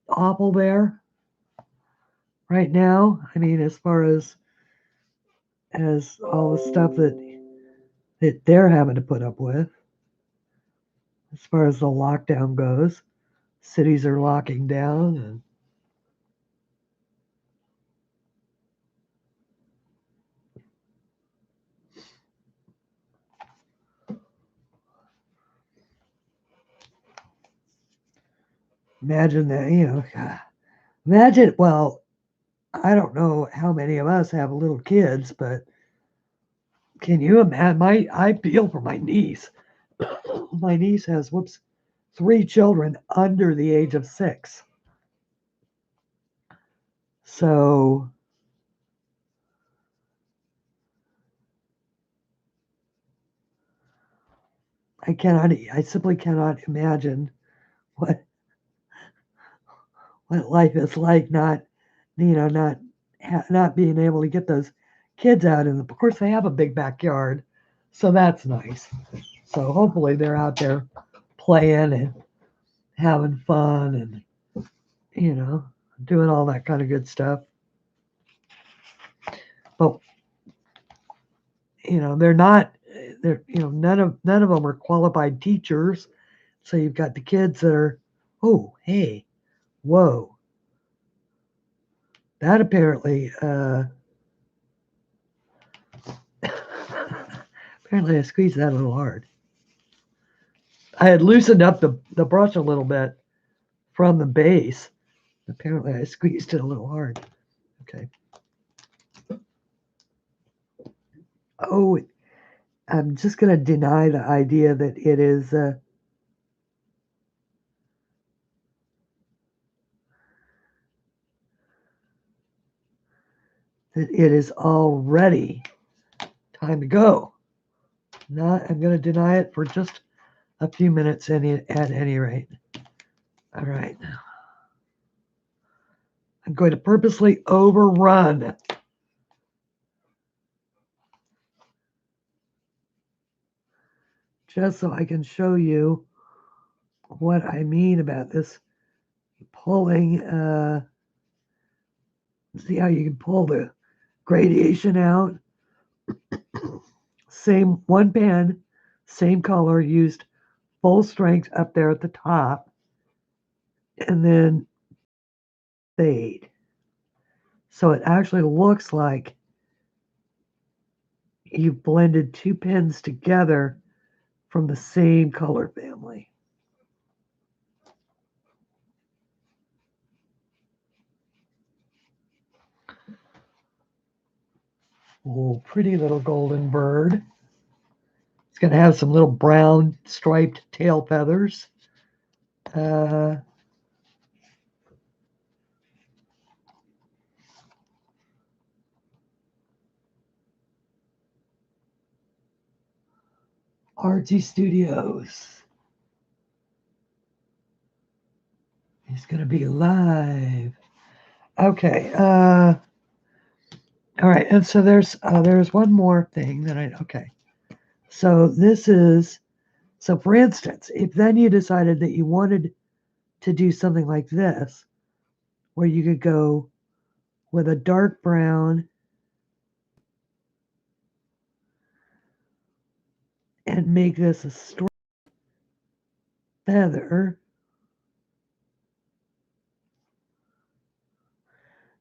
awful there right now. I mean, as far as all the stuff that they're having to put up with, as far as the lockdown goes, cities are locking down and imagine that, imagine, well, I don't know how many of us have little kids, but can you imagine? I feel for my niece. My niece has, 3 children under the age of 6. So I simply cannot imagine what life is like not being able to get those kids out. And of course, they have a big backyard, so that's nice. So hopefully, they're out there playing and having fun and doing all that kind of good stuff. But they're not. None of them are qualified teachers. So you've got the kids that are, oh, hey, whoa. That apparently apparently I squeezed that a little hard. I had loosened up the brush a little bit from the base. Apparently I squeezed it a little hard. Okay. Oh, I'm just going to deny the idea that it is already time to go. I'm going to deny it for just a few minutes at any rate. All right. I'm going to purposely overrun. Just so I can show you what I mean about this pulling. See how you can pull the gradation out? Same one pen, same color, used full strength up there at the top, and then fade. So it actually looks like you've blended two pens together from the same color family. Oh, pretty little golden bird. It's going to have some little brown striped tail feathers. Artsy Studios. He's going to be live. Okay. All right. And so there's one more thing that okay. So this is, so for instance, if then you decided that you wanted to do something like this, where you could go with a dark brown and make this a straight feather.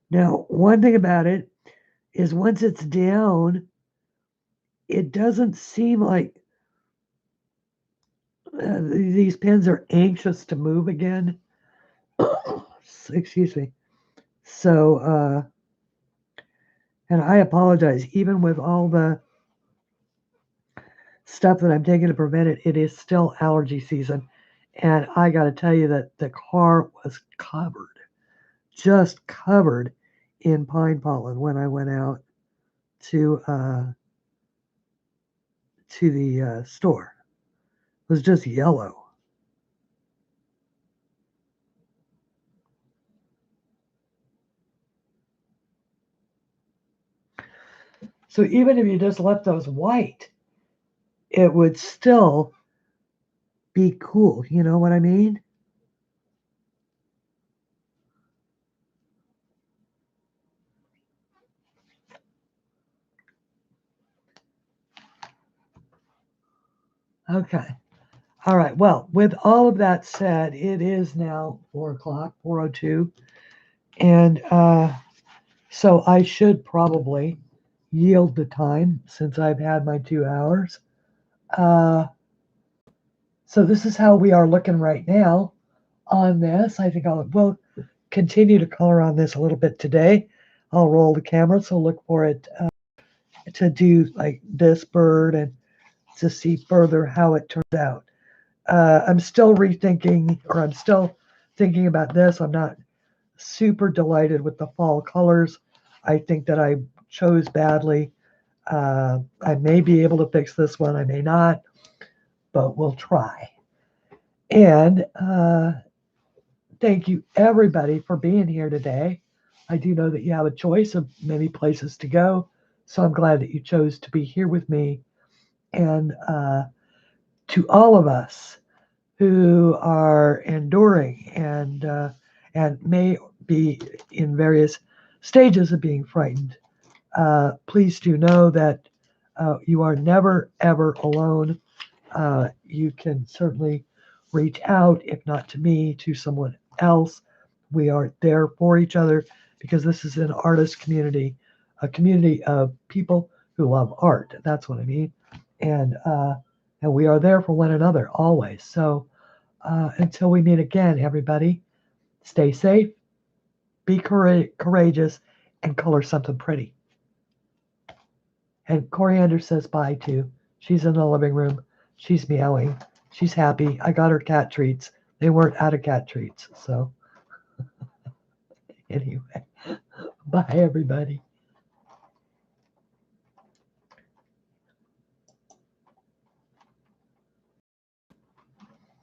Now, one thing about it is once it's down, it doesn't seem like these pens are anxious to move again. Excuse me. So, and I apologize, even with all the stuff that I'm taking to prevent it, it is still allergy season. And I got to tell you that the car was covered, just covered in pine pollen when I went out to the store. It was just yellow. So even if you just left those white, it would still be cool. You know what I mean? Okay. All right. Well, with all of that said, it is now 4 o'clock, 4:02. And so I should probably yield the time since I've had my 2 hours. So this is how we are looking right now on this. I think we'll continue to color on this a little bit today. I'll roll the camera, so look for it to do like this bird and to see further how it turns out. I'm still rethinking, or I'm still thinking about this. I'm not super delighted with the fall colors. I think that I chose badly. I may be able to fix this one, I may not, but we'll try. And thank you, everybody, for being here today. I do know that you have a choice of many places to go, so I'm glad that you chose to be here with me. And to all of us who are enduring and may be in various stages of being frightened, please do know that you are never ever alone. You can certainly reach out, if not to me, to someone else. We are there for each other because this is an artist community, a community of people who love art. That's what I mean. And we are there for one another always. So until we meet again, everybody, stay safe, be courageous, and color something pretty. And Coriander says bye too. She's in the living room. She's meowing. She's happy. I got her cat treats. They weren't out of cat treats. So anyway, bye everybody.